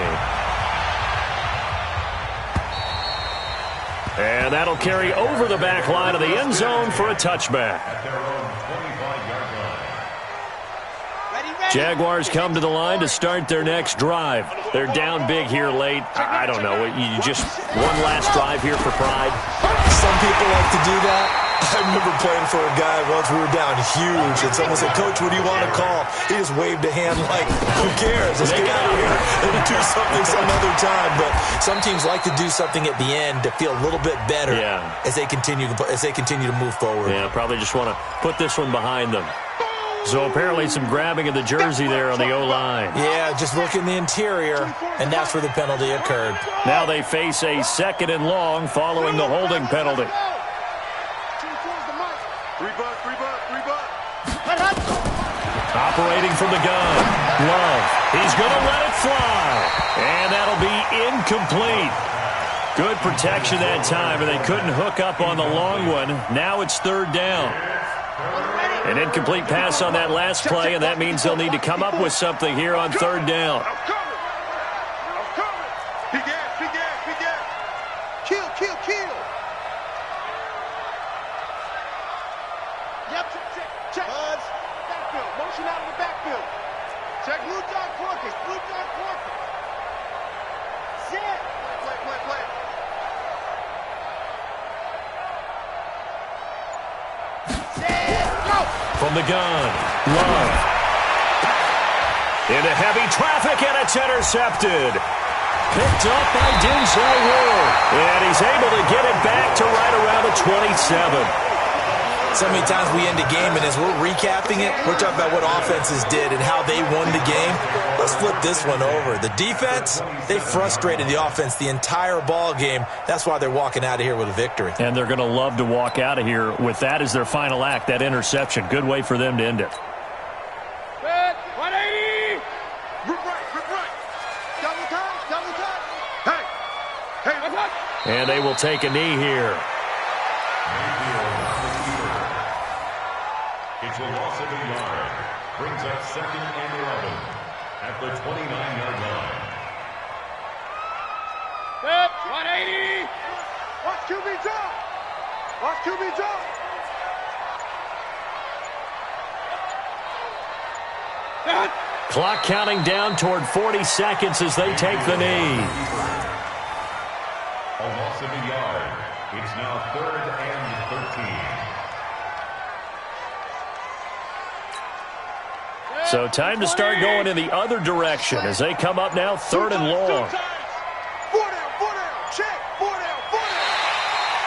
And that'll carry over the back line of the end zone for a touchback. Jaguars come to the line to start their next drive. They're down big here late. I don't know. You just one last drive here for pride. Some people like to do that. I remember playing for a guy once. We were down huge, and someone said, "Coach, what do you want to call?" He just waved a hand like, "Who cares? Let's get out of here and do something some other time." But some teams like to do something at the end to feel a little bit better as they continue to move forward. Yeah, probably just want to put this one behind them. So apparently some grabbing of the jersey there on the O-line. Yeah, just look in the interior, and that's where the penalty occurred. Now they face a 2nd and long following the holding penalty. Operating from the gun. Love. He's going to let it fly. And that'll be incomplete. Good protection that time, and they couldn't hook up on the long one. Now it's 3rd down. An incomplete pass on that last play, and that means they'll need to come up with something here on 3rd down. Kill. Yep, check. Backfield, motion out of the backfield. Check blue dot Quarkus. Zip. Play. Zip, go. From the gun, Love. Into heavy traffic, and it's intercepted. Picked up by Denzel Ward. And he's able to get it back to right around the 27. So many times we end a game, and as we're recapping it, we're talking about what offenses did and how they won the game. Let's flip this one over. The defense, they frustrated the offense the entire ball game. That's why they're walking out of here with a victory. And they're going to love to walk out of here with that as their final act, that interception. Good way for them to end it. 180! Rip right. Double time. Hey, and they will take a knee here. It's a loss of a yard. Brings up 2nd and 11 at the 29-yard line. 180! Watch QB drop! Clock counting down toward 40 seconds as they take the knee. A loss of a yard. It's now 3rd and 13. So time to start going in the other direction as they come up now 3rd and long.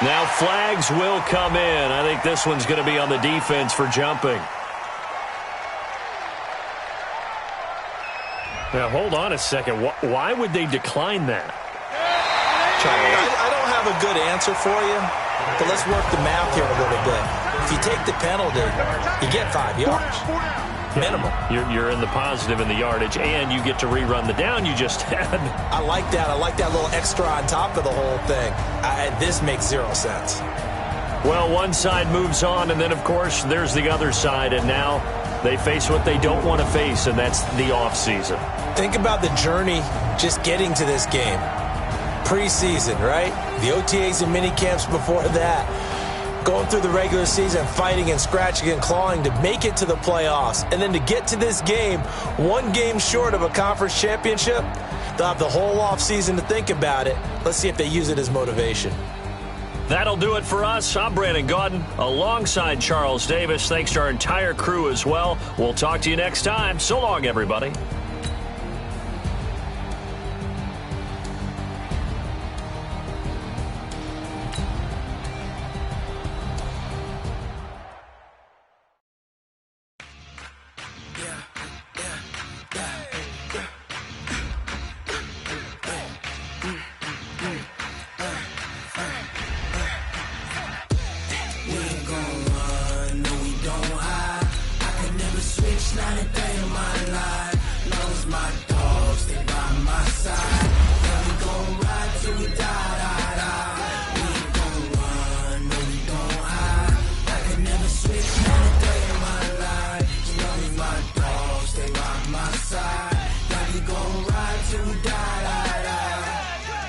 Now flags will come in. I think this one's going to be on the defense for jumping. Now, hold on a second. Why would they decline that? I don't have a good answer for you, but let's work the math here a little bit. If you take the penalty, you get 5 yards. Minimum. You're in the positive in the yardage, and you get to rerun the down you just had. I like that. I like that little extra on top of the whole thing. This makes 0 sense. Well, one side moves on, and then, of course, there's the other side, and now they face what they don't want to face, and that's the offseason. Think about the journey just getting to this game. Preseason, right? The OTAs and mini camps before that. Going through the regular season, fighting and scratching and clawing to make it to the playoffs. And then to get to this game, 1 game short of a conference championship, they'll have the whole offseason to think about it. Let's see if they use it as motivation. That'll do it for us. I'm Brandon Gaudin alongside Charles Davis. Thanks to our entire crew as well. We'll talk to you next time. So long, everybody.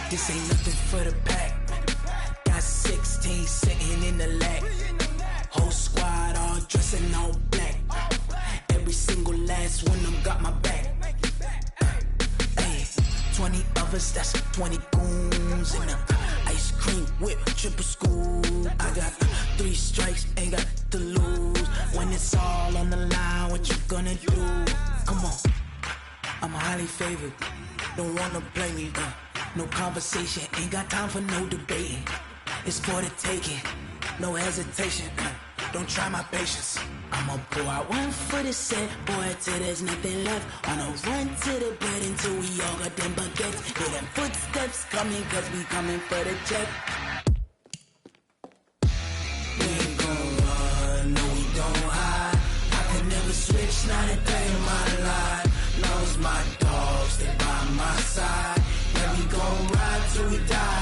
This ain't nothing for the pack. Got 16 sitting in the lap. Whole squad all dressing all black. Every single last one of them got my back. Hey, 20 of us, that's 20 goons in the ice cream whip, triple school. I got 3 strikes, ain't got to lose. When it's all on the line, what you gonna do? Come on, I'm highly favored. Don't wanna play me, no conversation, ain't got time for no debating. It's for the taking, no hesitation. Don't try my patience. I'ma pull out 1 foot of set, boy, till there's nothing left. On a run to the bed until we all got them baguettes. Hear them footsteps coming, cause we coming for the check. We ain't gon' run, no we don't hide. I could never switch, not a day in my life. Long as my dogs, they by my side. Yeah, we gon' ride till we die.